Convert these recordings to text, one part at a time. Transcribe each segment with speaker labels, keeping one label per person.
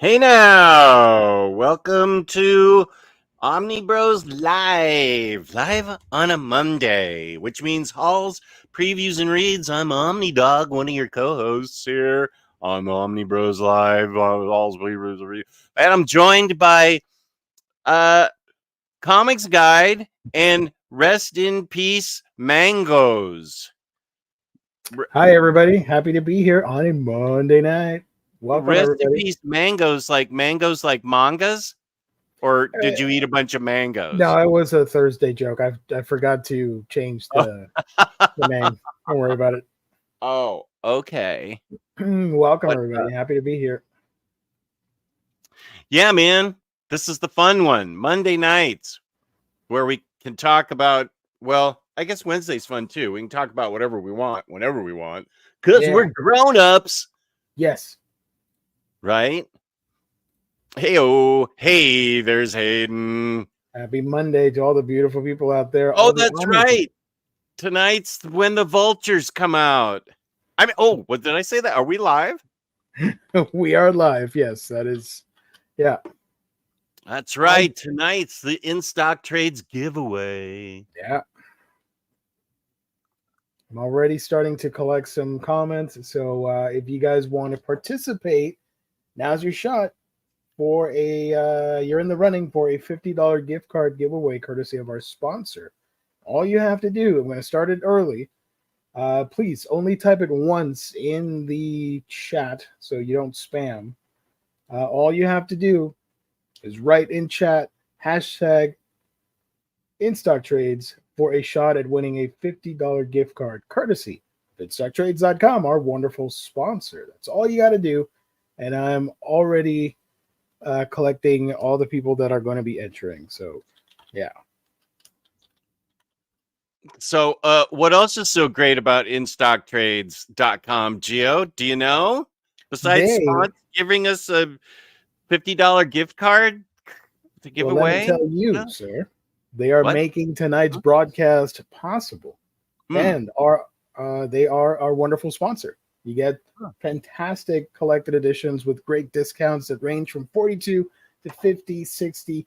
Speaker 1: Hey now, welcome to Omnibros live on a Monday, which means Hall's previews and reads. I'm OmniDog, one of your co-hosts here on the Omnibros Live on Hall's previews and reads, and I'm joined by Comics Guide and Rest in Peace Mangoes.
Speaker 2: Hi, everybody. Happy to be here on a Monday night. Welcome,
Speaker 1: Rest
Speaker 2: everybody.
Speaker 1: in Peace Mangoes like mangas? Or did you eat a bunch of mangoes?
Speaker 2: No, it was a Thursday joke. I forgot to change the name. Don't worry about it.
Speaker 1: Oh, okay.
Speaker 2: Welcome, everybody. Happy to be here.
Speaker 1: Yeah, man. This is the fun one. Monday nights where we can talk about, well, I guess Wednesday's fun too. We can talk about whatever we want, whenever we want, because we're grown-ups.
Speaker 2: Yes.
Speaker 1: Right? Hey, there's Hayden.
Speaker 2: Happy Monday to all the beautiful people out there.
Speaker 1: Oh, that's right. Tonight's when the vultures come out. I mean, oh, what did I say that? Are we live?
Speaker 2: We are live. Yes, that is. Yeah.
Speaker 1: That's right. Tonight's the in-stock trades giveaway.
Speaker 2: Yeah. I'm already starting to collect some comments. So if you guys want to participate, now's your shot for you're in the running for a $50 gift card giveaway courtesy of our sponsor. All you have to do, I'm going to start it early. Please only type it once in the chat so you don't spam. All you have to do is write in chat hashtag InStockTrades for a shot at winning a $50 gift card courtesy of InStockTrades.com, our wonderful sponsor. That's all you got to do. And I'm already collecting all the people that are going to be entering. So, yeah.
Speaker 1: So, what else is so great about InStockTrades.com, Gio? Do you know? Besides giving us a $50 gift card to give away?
Speaker 2: Let me tell you, sir. They are making tonight's broadcast possible. And they are our wonderful sponsor. You get fantastic collected editions with great discounts that range from 42 to 50, 60,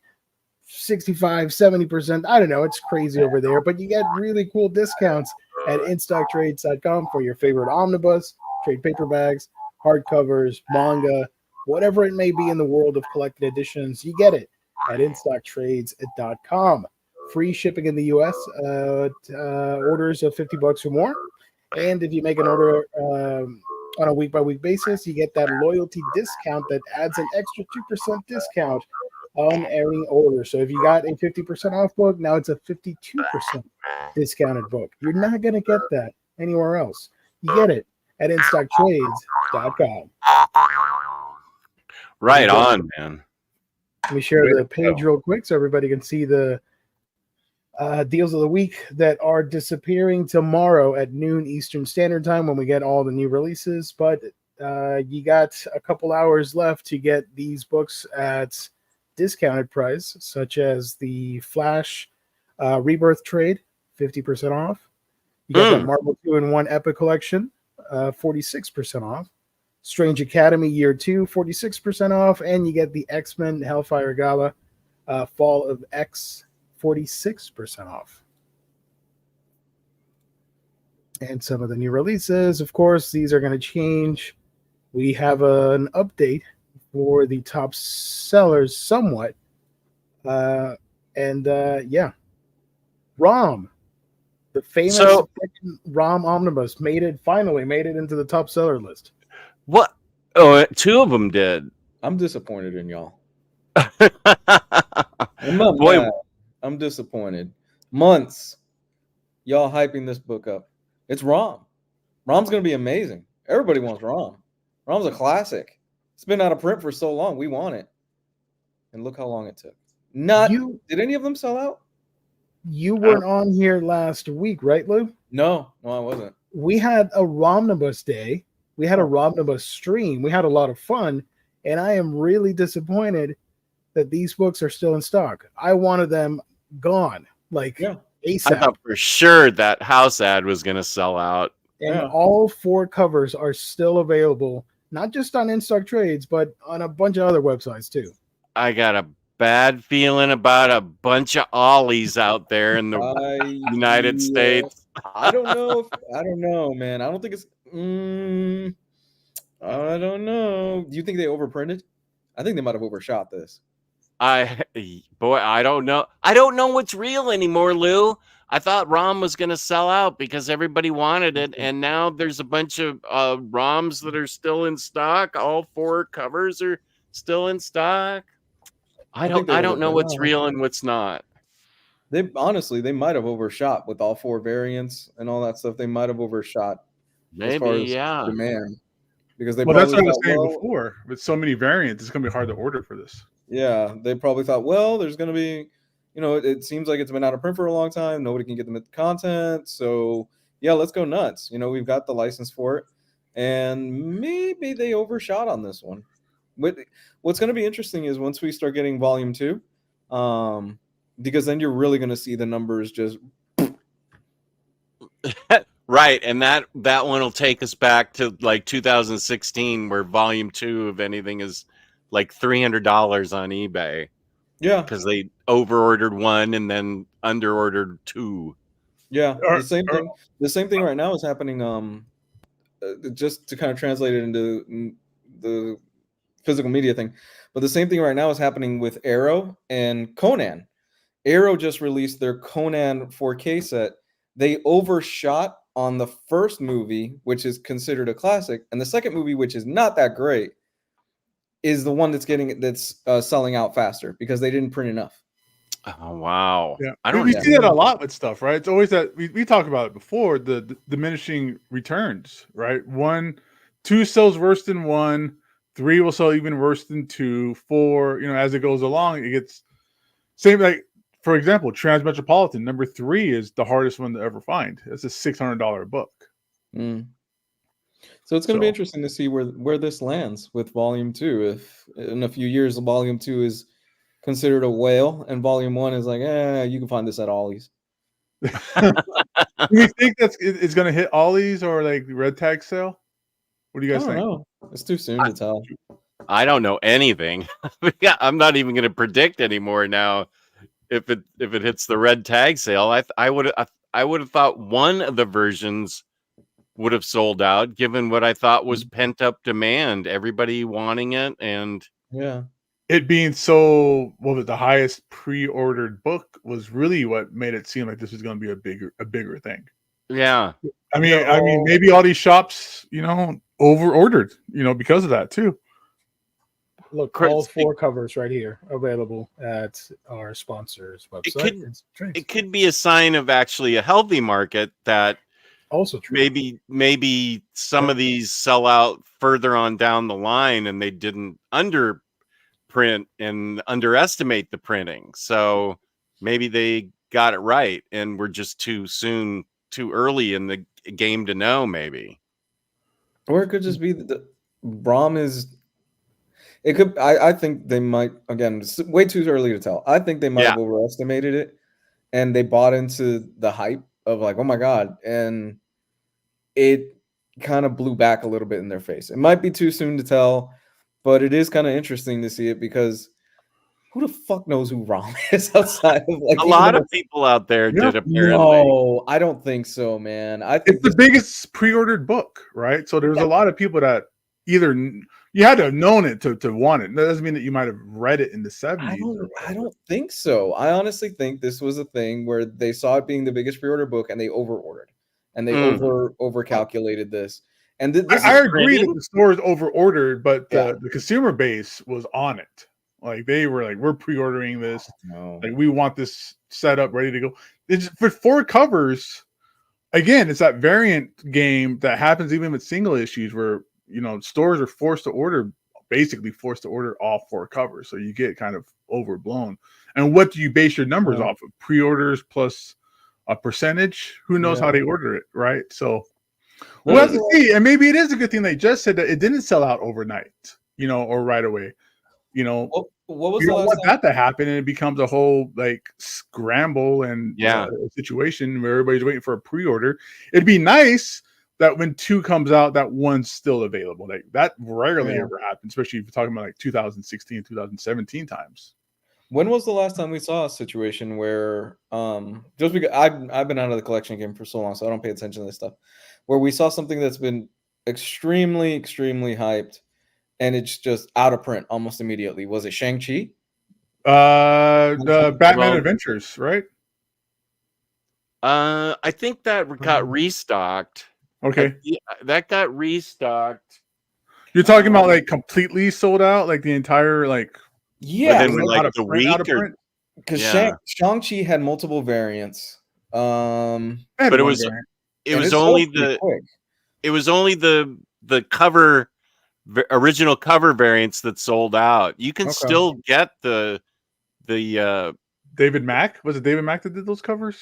Speaker 2: 65, 70%. I don't know. It's crazy over there. But you get really cool discounts at InStockTrades.com for your favorite omnibus, trade paperbacks, hardcovers, manga, whatever it may be in the world of collected editions. You get it at InStockTrades.com. Free shipping in the U.S. Orders of $50 or more. And if you make an order on a week-by-week basis, you get that loyalty discount that adds an extra 2% discount on any order. So if you got a 50% off book, now it's a 52% discounted book. You're not going to get that anywhere else. You get it at InStockTrades.com.
Speaker 1: Right on, man.
Speaker 2: Let me share the page real quick so everybody can see the deals of the week that are disappearing tomorrow at noon Eastern Standard Time when we get all the new releases. But you got a couple hours left to get these books at discounted price, such as the Flash Rebirth trade, 50% off. You got the Marvel 2-in-1 Epic Collection, 46% off. Strange Academy Year 2, 46% off. And you get the X-Men Hellfire Gala Fall of X, 46% off. And some of the new releases, of course, these are going to change. We have an update for the top sellers somewhat. Yeah. ROM, the famous ROM Omnibus, finally made it into the top seller list.
Speaker 1: What? Oh, two of them did.
Speaker 3: I'm disappointed in y'all. I'm disappointed. Months, y'all hyping this book up. It's ROM. ROM's going to be amazing. Everybody wants ROM. ROM's a classic. It's been out of print for so long. We want it. And look how long it took. Did any of them sell out?
Speaker 2: You weren't on here last week, right, Lou?
Speaker 3: No, I wasn't.
Speaker 2: We had a Romnibus day. We had a Romnibus stream. We had a lot of fun. And I am really disappointed that these books are still in stock. I wanted them gone, ASAP.
Speaker 1: I thought for sure that house ad was going to sell out.
Speaker 2: And all 4 covers are still available not just on In Stock Trades, but on a bunch of other websites too.
Speaker 1: I got a bad feeling about a bunch of ollies out there in the United States.
Speaker 3: I don't know, man. I don't think it's. I don't know. Do you think they overprinted? I think they might have overshot this.
Speaker 1: I don't know. I don't know what's real anymore, Lou. I thought ROM was going to sell out because everybody wanted it, and now there's a bunch of ROMs that are still in stock. All 4 covers are still in stock. I don't know what's real and what's not.
Speaker 3: They might have overshot with all 4 variants and all that stuff. They might have overshot.
Speaker 1: Maybe,
Speaker 3: as far as
Speaker 1: yeah.
Speaker 3: demand, because they.
Speaker 4: Well, that's what I was saying before. With so many variants, it's gonna be hard to order for this.
Speaker 3: Yeah, they probably thought, well, there's gonna be, it seems like it's been out of print for a long time. Nobody can get the content, so yeah, let's go nuts. We've got the license for it, and maybe they overshot on this one. What's going to be interesting is once we start getting volume 2, because then you're really going to see the numbers just
Speaker 1: right, and that one will take us back to like 2016, where volume 2 of anything is like $300 on eBay.
Speaker 3: Yeah,
Speaker 1: because they overordered 1 and then underordered 2.
Speaker 3: Yeah, the same thing right now is happening. Just to kind of translate it into the physical media thing, but the same thing right now is happening with Arrow and Conan. Arrow just released their Conan 4K set. They overshot on the first movie, which is considered a classic, and the second movie, which is not that great, is the one that's selling out faster because they didn't print enough.
Speaker 1: Oh wow!
Speaker 4: Yeah, we see that a lot with stuff, right? It's always that we talked about it before, the diminishing returns, right? 2 sells worse than 1, 3 will sell even worse than 2, 4. As it goes along, it gets same. Like for example, Transmetropolitan number 3 is the hardest one to ever find. It's a $600 book.
Speaker 3: So it's going to be interesting to see where this lands with volume 2. If in a few years, volume 2 is considered a whale, and volume 1 is like, you can find this at Ollie's.
Speaker 4: Do you think it's going to hit Ollie's or like the red tag sale? What do you guys think?
Speaker 3: Know. It's too soon to tell.
Speaker 1: I don't know anything. I'm not even going to predict anymore now. If it hits the red tag sale, I would have thought one of the versions would have sold out, given what I thought was pent up demand, everybody wanting it, and
Speaker 4: it being so the highest pre-ordered book was really what made it seem like this was going to be a bigger thing.
Speaker 1: Yeah,
Speaker 4: I mean, maybe all these shops, over ordered, because of that too.
Speaker 2: Look, all 4 covers right here available at our sponsor's website.
Speaker 1: It could be a sign of actually a healthy market that
Speaker 2: also true.
Speaker 1: Maybe some of these sell out further on down the line, and they didn't underprint and underestimate the printing. So maybe they got it right, and we're just too early in the game to know. Maybe,
Speaker 3: or it could just be the ROM is. It could. I think they might. Again, it's way too early to tell. I think they might have overestimated it, and they bought into the hype of like, oh my god, and it kind of blew back a little bit in their face. It might be too soon to tell, but it is kind of interesting to see it because who the fuck knows who ROM is outside of like
Speaker 1: a lot of people out there did apparently.
Speaker 3: No, I don't think so, man. I think
Speaker 4: it's the biggest pre-ordered book, right? So there's a lot of people that either you had to have known it to want it. That doesn't mean that you might have read it in the 70s.
Speaker 3: I don't think so. I honestly think this was a thing where they saw it being the biggest pre-order book and they over-ordered. And they over-calculated this. And
Speaker 4: I agree that the stores over-ordered, but the consumer base was on it. Like they were like, we're pre-ordering this. Like we want this set up ready to go. It's for 4 covers. Again, it's that variant game that happens even with single issues where stores are forced to order all 4 covers. So you get kind of overblown. And what do you base your numbers off of? Pre-orders plus a percentage? Who knows how they order it, right? So we'll have to see. And maybe it is a good thing they just said that it didn't sell out overnight, or right away.
Speaker 3: What was
Speaker 4: you don't want that to happen, and it becomes a whole like scramble and situation where everybody's waiting for a pre-order. It'd be nice, that when 2 comes out, that 1's still available. Like that rarely ever happens, especially if you're talking about like 2016, 2017 times.
Speaker 3: When was the last time we saw a situation where just because I've been out of the collection game for so long, so I don't pay attention to this stuff, where we saw something that's been extremely, extremely hyped and it's just out of print almost immediately? Was it Shang-Chi?
Speaker 4: The Batman Adventures, right?
Speaker 1: I think that got restocked.
Speaker 4: Okay.
Speaker 1: That got restocked.
Speaker 4: You're talking about like completely sold out, like the entire like.
Speaker 3: Yeah,
Speaker 1: then like the week or
Speaker 3: because Shang-Chi had multiple variants.
Speaker 1: But it was only the cover original cover variants that sold out. You can still get the
Speaker 4: David Mack. Was it David Mack that did those covers?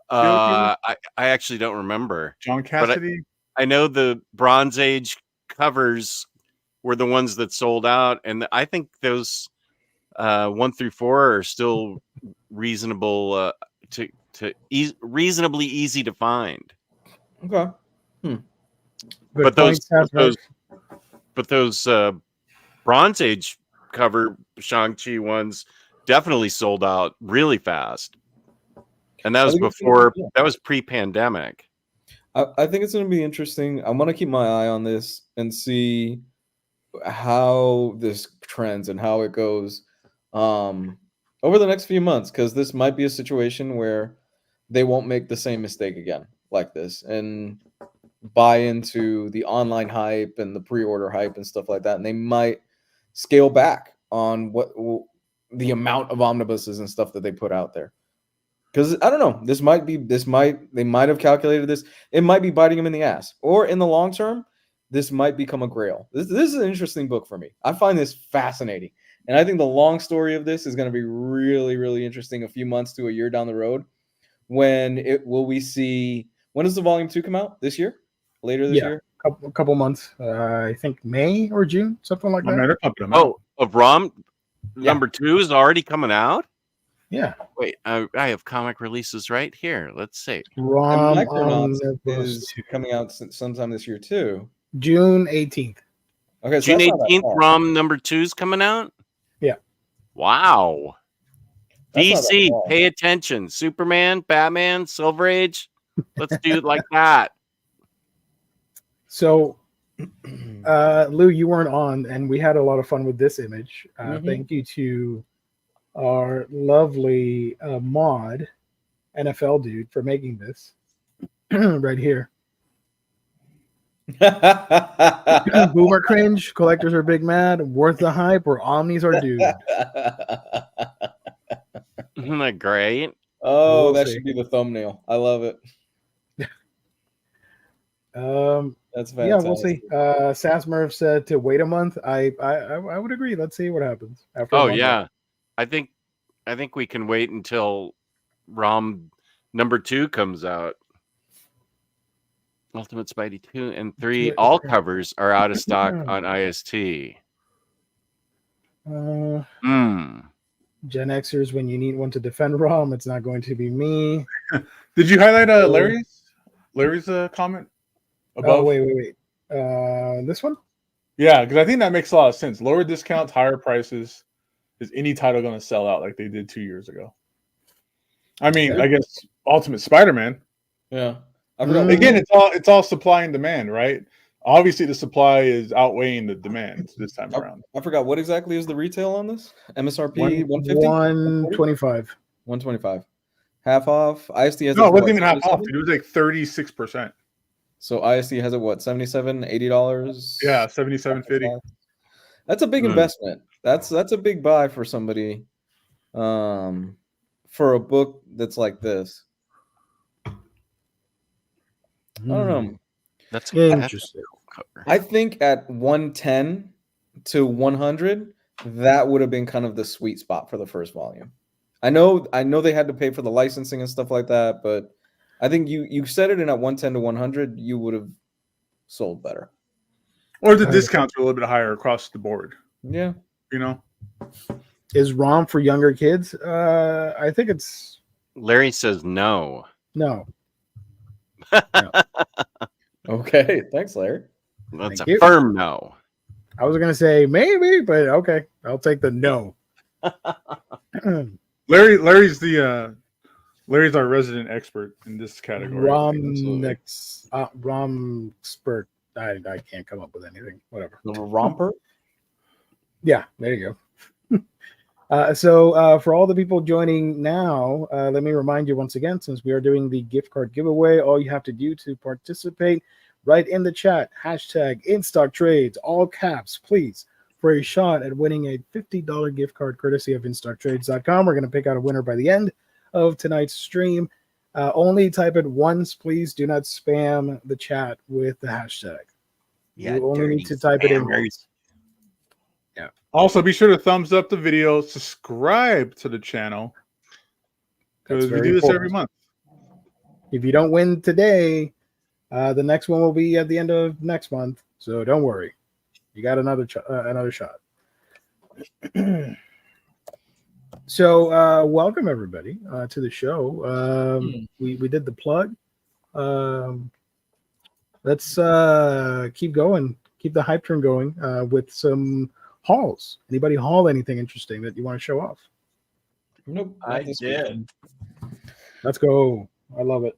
Speaker 1: I actually don't remember.
Speaker 4: John Cassidy.
Speaker 1: I know the Bronze Age covers were the ones that sold out, and I think those 1 through 4 are still reasonable reasonably easy to find.
Speaker 3: Okay.
Speaker 1: But those Bronze Age cover Shang-Chi ones definitely sold out really fast. And that was that was pre-pandemic.
Speaker 3: I think it's going to be interesting. I want to keep my eye on this and see how this trends and how it goes over the next few months, because this might be a situation where they won't make the same mistake again like this and buy into the online hype and the pre-order hype and stuff like that, and they might scale back on what the amount of omnibuses and stuff that they put out there. Because I don't know, they might have calculated this. It might be biting them in the ass, or in the long term, this might become a grail. This is an interesting book for me. I find this fascinating, and I think the long story of this is going to be really, really interesting. A few months to a year down the road, when does the volume 2 come out this year? Later this year?
Speaker 2: A couple months. I think May or June, something like that.
Speaker 1: Of ROM number 2 is already coming out?
Speaker 2: Yeah.
Speaker 1: Wait, I have comic releases right here. Let's see.
Speaker 3: ROM is coming out sometime this year too.
Speaker 2: June 18th.
Speaker 3: Okay, so
Speaker 1: June 18th, ROM number 2 is coming out?
Speaker 2: Yeah.
Speaker 1: Wow. DC, pay attention. Superman, Batman, Silver Age. Let's do it like that.
Speaker 2: So, Lou, you weren't on, and we had a lot of fun with this image. Thank you to our lovely mod, NFL dude, for making this right here. Boomer cringe, collectors are big mad, worth the hype, or omnis are dude.
Speaker 1: Isn't that great?
Speaker 3: Oh, that should be the thumbnail. I love it. That's fantastic.
Speaker 2: Yeah, we'll see. Sasmerv said to wait a month. I would agree. Let's see what happens after.
Speaker 1: Oh yeah, I think we can wait until ROM number 2 comes out. Ultimate Spidey 2 and 3, all covers are out of stock on IST.
Speaker 2: Gen Xers, when you need one to defend ROM, it's not going to be me.
Speaker 4: Did you highlight Larry's comment?
Speaker 2: Above? Oh, wait. This one?
Speaker 4: Yeah, because I think that makes a lot of sense. Lower discounts, higher prices. Is any title going to sell out like they did 2 years ago? I mean, I guess Ultimate Spider-Man.
Speaker 3: Yeah.
Speaker 4: Again, it's all supply and demand, right? Obviously, the supply is outweighing the demand this time around.
Speaker 3: I forgot, what exactly is the retail on this? MSRP 150?
Speaker 2: 125.
Speaker 3: 125. Half off. IST has
Speaker 4: it wasn't even half off. It was like 36%.
Speaker 3: So IST has it what, $77, $80?
Speaker 4: Yeah, $77.50.
Speaker 3: That's a big investment. That's a big buy for somebody, for a book that's like this. I don't know.
Speaker 1: That's interesting.
Speaker 3: I think at 110 to 100, that would have been kind of the sweet spot for the first volume. I know they had to pay for the licensing and stuff like that, but I think you set it in at 110 to 100, you would have sold better.
Speaker 4: Or the discounts are a little bit higher across the board.
Speaker 3: Yeah.
Speaker 4: You know?
Speaker 2: Is ROM for younger kids? I think it's...
Speaker 1: Larry says no.
Speaker 2: No.
Speaker 3: Okay, thanks, Larry.
Speaker 1: That's
Speaker 2: Thank
Speaker 1: a
Speaker 2: you.
Speaker 1: firm no.
Speaker 2: I was gonna say maybe, but okay, I'll take the no.
Speaker 4: Larry's our resident expert in this category.
Speaker 2: Romspert. I can't come up with anything. Whatever.
Speaker 3: Romper.
Speaker 2: Yeah, there you go. So for all the people joining now, let me remind you once again, since we are doing the gift card giveaway, all you have to do to participate, write in the chat, hashtag InStockTrades, all caps, please, for a shot at winning a $50 gift card courtesy of InStockTrades.com. We're going to pick out a winner by the end of tonight's stream. Only type it once, please. Do not spam the chat with the hashtag.
Speaker 1: Yeah,
Speaker 2: You only need to type it in once.
Speaker 4: Yeah. Also, be sure to thumbs up the video, subscribe to the channel, because we do this every month.
Speaker 2: If you don't win today, the next one will be at the end of next month. So don't worry, you got another shot. So welcome everybody to the show. We did the plug. Let's keep going, keep the hype train going with some hauls. Anybody haul anything interesting that you want to show off?
Speaker 3: Nope,
Speaker 1: I did.
Speaker 2: Let's go. I love it.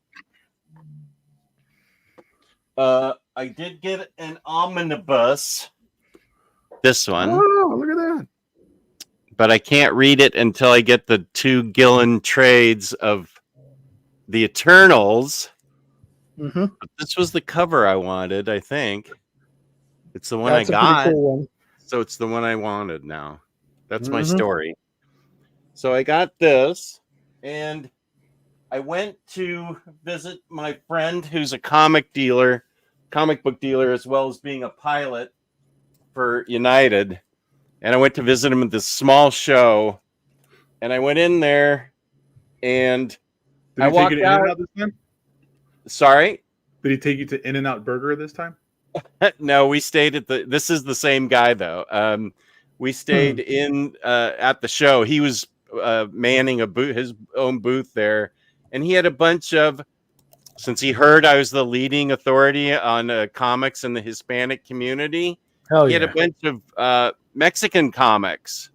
Speaker 1: I did get an Omnibus. This one.
Speaker 2: Oh, look at that.
Speaker 1: But I can't read it until I get the 2 Gillen trades of the Eternals.
Speaker 2: Mm-hmm.
Speaker 1: But this was the cover I wanted, I think. It's the one
Speaker 2: That's
Speaker 1: I got.
Speaker 2: Cool one.
Speaker 1: So it's the one I wanted now. That's my story. So I got this, and I went to visit my friend who's a comic book dealer, as well as being a pilot for United. And I went to visit him at this small show, and I went in there, and
Speaker 4: Did he take you to In-N-Out this time?
Speaker 1: Sorry?
Speaker 4: Did he take you to In-N-Out Burger this time?
Speaker 1: No, we stayed at this is the same guy, though. We stayed at the show. He was manning his own booth there, and he had a bunch of, since he heard I was the leading authority on comics in the Hispanic community, he had a bunch of Mexican comics.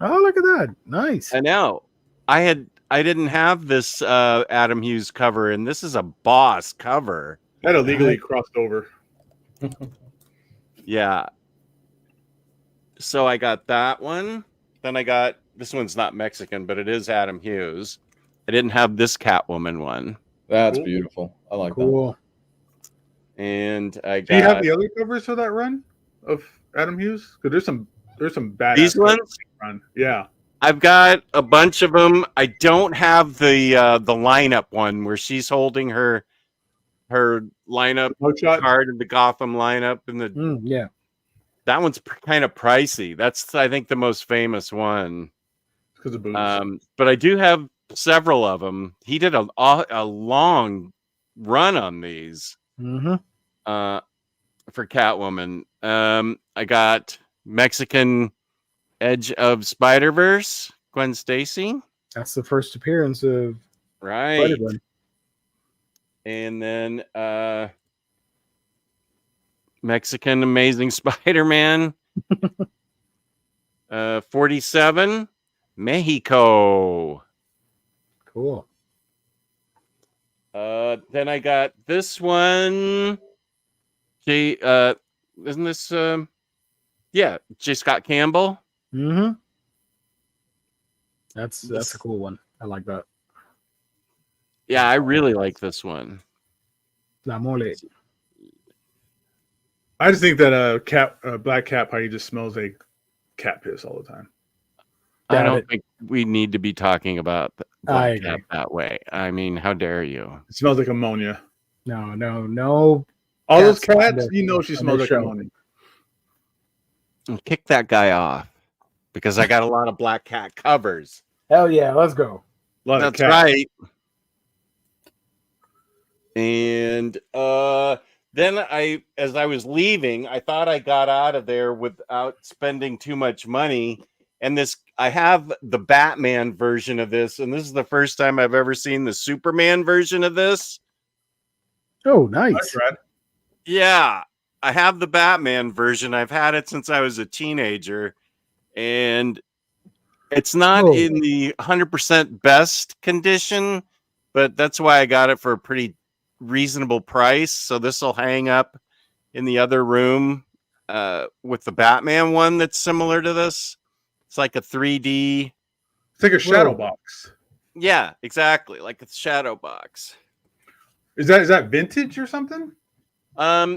Speaker 2: Oh, look at that. Nice.
Speaker 1: I know. I didn't have this Adam Hughes cover, and this is a boss cover.
Speaker 4: That illegally crossed over.
Speaker 1: Yeah. So I got that one. Then I got, this one's not Mexican, but it is Adam Hughes. I didn't have this Catwoman one.
Speaker 3: That's beautiful. I like that.
Speaker 1: And I got.
Speaker 4: Do you have the other covers for that run of Adam Hughes? Because there's some badass.
Speaker 1: These ones?
Speaker 4: Run. Yeah.
Speaker 1: I've got a bunch of them. I don't have the lineup one where she's holding her lineup card in the Gotham lineup, and the that one's kind of pricey. That's, I think, the most famous one.
Speaker 4: Because of boobs.
Speaker 1: But I do have several of them. He did a long run on these for Catwoman. I got Mexican Edge of Spider-Verse, Gwen Stacy.
Speaker 2: That's the first appearance of
Speaker 1: Spider-Man. And then Mexican Amazing Spider-Man. 47, Mexico.
Speaker 2: Cool.
Speaker 1: Then I got this one. Isn't this J. Scott Campbell?
Speaker 2: Mm-hmm. That's a cool one. I like that.
Speaker 1: Yeah, I really like this one.
Speaker 2: La Mole.
Speaker 4: I just think that Black Cat Pie just smells like cat piss all the time.
Speaker 1: I don't think we need to be talking about Black Cat that way. I mean, how dare you?
Speaker 4: It smells like ammonia.
Speaker 2: No.
Speaker 4: All those cats, she smells like ammonia.
Speaker 1: Kick that guy off, because I got a lot of Black Cat covers.
Speaker 2: Hell yeah, let's go.
Speaker 1: That's right. And then as I was leaving, I thought I got out of there without spending too much money. And I have the Batman version of this, and this is the first time I've ever seen the Superman version of this.
Speaker 2: Oh, nice.
Speaker 4: That's right.
Speaker 1: Yeah, I have the Batman version. I've had it since I was a teenager, and it's not in the 100% best condition, but that's why I got it for a pretty reasonable price. So this will hang up in the other room with the Batman one that's similar to this. It's like a 3D.
Speaker 4: It's like a shadow box.
Speaker 1: Yeah, exactly, like a shadow box.
Speaker 4: Is that vintage or something?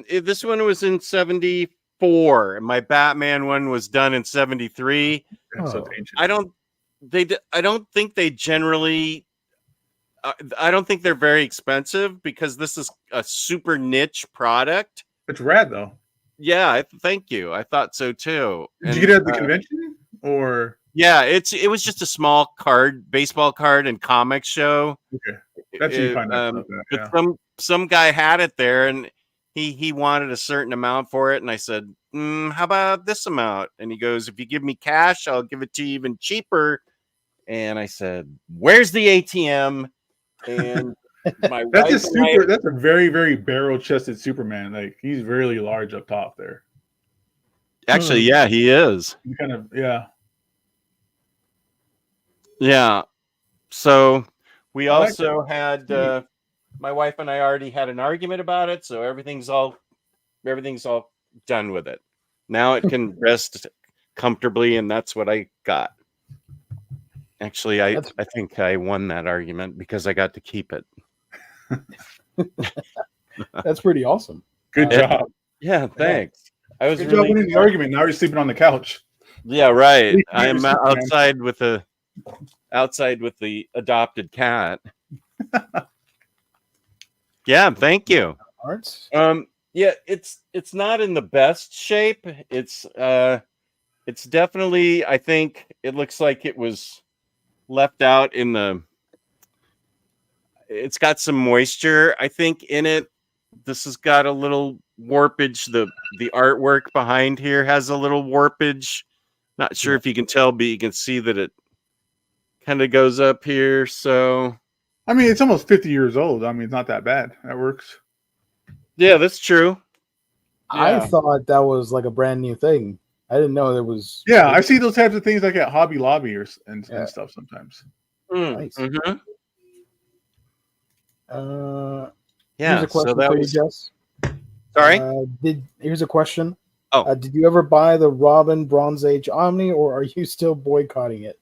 Speaker 1: This one was in 74, and my Batman one was done in 73.
Speaker 4: So it's ancient.
Speaker 1: I don't think they generally. I don't think they're very expensive because this is a super niche product.
Speaker 4: It's rad though.
Speaker 1: Yeah, thank you. I thought so too.
Speaker 4: Did you get it at the convention or?
Speaker 1: Yeah, it was just a small baseball card and comic show.
Speaker 4: Okay, that's you find that. Yeah.
Speaker 1: But some guy had it there, and he wanted a certain amount for it, and I said, how about this amount? And he goes, if you give me cash, I'll give it to you even cheaper. And I said, where's the ATM? And my
Speaker 4: that's a very, very barrel-chested Superman. Like, he's really large up top there.
Speaker 1: Actually, yeah, he is.
Speaker 4: He kind of, yeah.
Speaker 1: Yeah. So we also had my wife and I already had an argument about it, so everything's all done with it. Now it can rest comfortably, and that's what I got. Actually, I think I won that argument because I got to keep it.
Speaker 2: That's pretty awesome.
Speaker 4: Good job.
Speaker 1: Yeah, thanks. I was
Speaker 4: good
Speaker 1: really
Speaker 4: job winning the argument. Now you're sleeping on the couch.
Speaker 1: Yeah, right. I'm outside with the adopted cat. Yeah, thank you. Yeah, it's not in the best shape. It's definitely, I think it looks like it was left out in it's got some moisture, I think, in it. This has got a little warpage. The artwork behind here has a little warpage. Not sure if you can tell, but you can see that it kind of goes up here. So,
Speaker 4: I mean, it's almost 50 years old. I mean, it's not that bad. That works.
Speaker 1: Yeah, that's true.
Speaker 2: I thought that was like a brand new thing. I didn't know there was.
Speaker 4: Yeah, I see those types of things like at Hobby Lobby and stuff sometimes.
Speaker 2: Nice.
Speaker 1: Mm-hmm.
Speaker 2: Here's a question for you, Jess.
Speaker 1: Sorry?
Speaker 2: Here's a question.
Speaker 1: Oh.
Speaker 2: Did you ever buy the Robin Bronze Age Omni, or are you still boycotting it?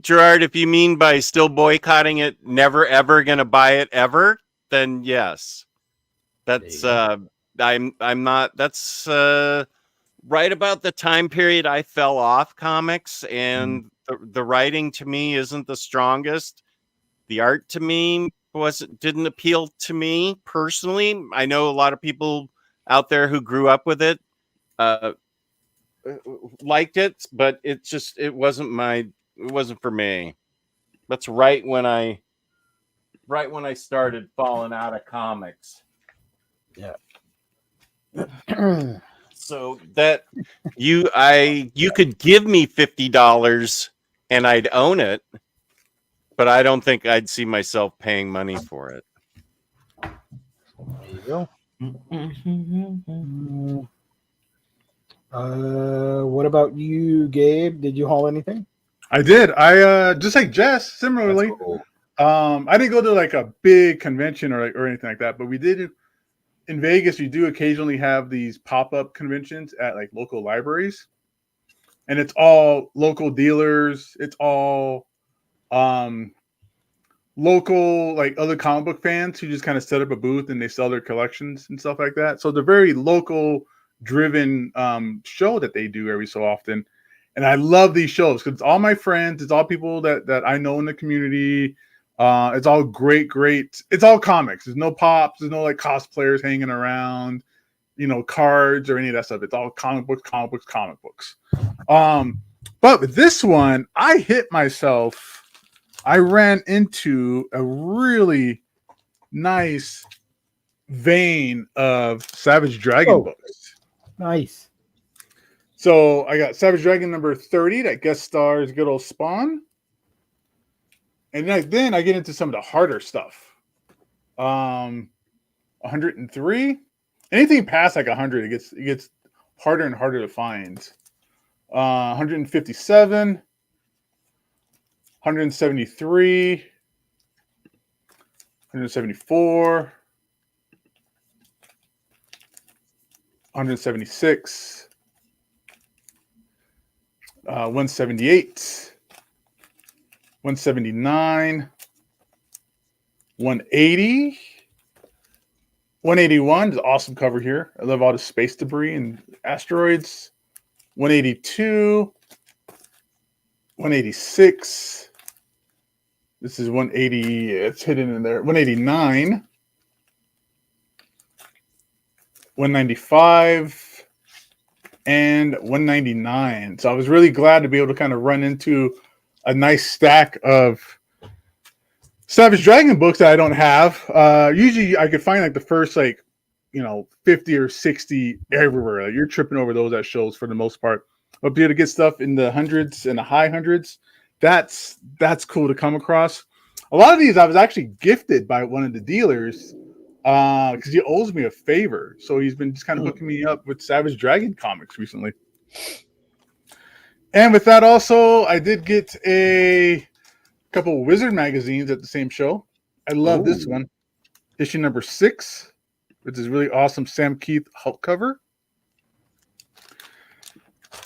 Speaker 1: Gerard, if you mean by still boycotting it, never ever gonna buy it ever, then yes. That's I'm not. That's right about the time period I fell off comics, and the writing to me isn't the strongest. The art to me didn't appeal to me personally. I know a lot of people out there who grew up with it liked it, but it wasn't for me. That's right when I started falling out of comics.
Speaker 2: Yeah.
Speaker 1: So that you could give me $50 and I'd own it, but I don't think I'd see myself paying money for it.
Speaker 2: There you go. What about you, Gabe? Did you haul anything?
Speaker 4: I did. I just like Jess, similarly.
Speaker 2: Cool.
Speaker 4: I didn't go to like a big convention or anything like that, but we did in Vegas. We do occasionally have these pop-up conventions at like local libraries, and it's all local dealers. It's all local, like other comic book fans who just kind of set up a booth and they sell their collections and stuff like that. So they're very local driven show that they do every so often. And I love these shows because it's all my friends. It's all people that I know in the community. It's all great. It's all comics. There's no pops. There's no like cosplayers hanging around, cards or any of that stuff. It's all comic books. But with this one, I hit myself. I ran into a really nice vein of Savage Dragon books.
Speaker 2: Nice.
Speaker 4: So I got Savage Dragon number 30 that guest stars good old Spawn. And then I get into some of the harder stuff. All 103. Anything past like 100, it gets harder and harder to find. 157, 173, 174, 176, 178, 179, 180, 181 is an awesome cover here. I love all the space debris and asteroids. 182, 186. This is 180. It's hidden in there. 189, 195, and 199. So I was really glad to be able to kind of run into a nice stack of Savage Dragon books that I don't have. Usually I could find like the first 50 or 60 everywhere. Like, you're tripping over those at shows for the most part. But be able to get stuff in the hundreds and the high hundreds, that's cool to come across. A lot of these I was actually gifted by one of the dealers because he owes me a favor. So he's been just kind of hooking me up with Savage Dragon comics recently. And with that also, I did get a couple of Wizard magazines at the same show. I love this one. Issue number 6, which is really awesome Sam Keith Hulk cover.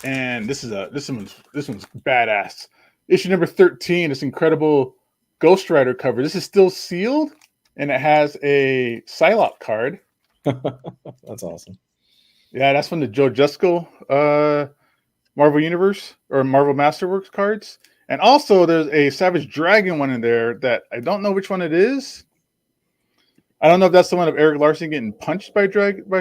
Speaker 4: And this one's badass. Issue number 13, this incredible Ghost Rider cover. This is still sealed, and it has a Psylocke card.
Speaker 3: That's awesome.
Speaker 4: Yeah, that's from the Joe Jusko Marvel Universe or Marvel Masterworks cards. And also, there's a Savage Dragon one in there that I don't know which one it is. I don't know if that's the one of Eric Larson getting punched by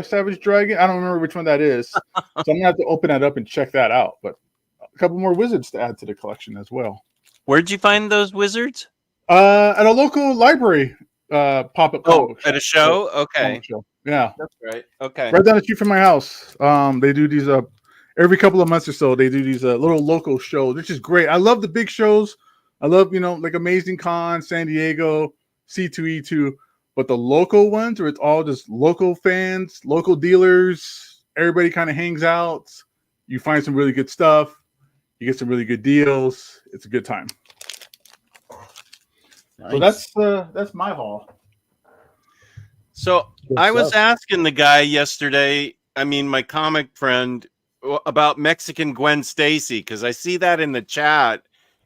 Speaker 4: Savage Dragon. I don't remember which one that is. So I'm going to have to open that up and check that out. But a couple more wizards to add to the collection as well.
Speaker 1: Where'd you find those wizards?
Speaker 4: At a local library pop-up comic book shop.
Speaker 1: At a show? Okay.
Speaker 4: Show. Yeah.
Speaker 1: That's right. Okay.
Speaker 4: Right down the street from my house. They do these every couple of months or so. They do these little local shows, which is great. I love the big shows. I love, like Amazing Con, San Diego, C2E2. But the local ones where it's all just local fans, local dealers, everybody kind of hangs out. You find some really good stuff. You get some really good deals. It's a good time. Nice. So that's my haul.
Speaker 1: So I was asking the guy yesterday, my comic friend, about Mexican Gwen Stacy, because I see that in the chat,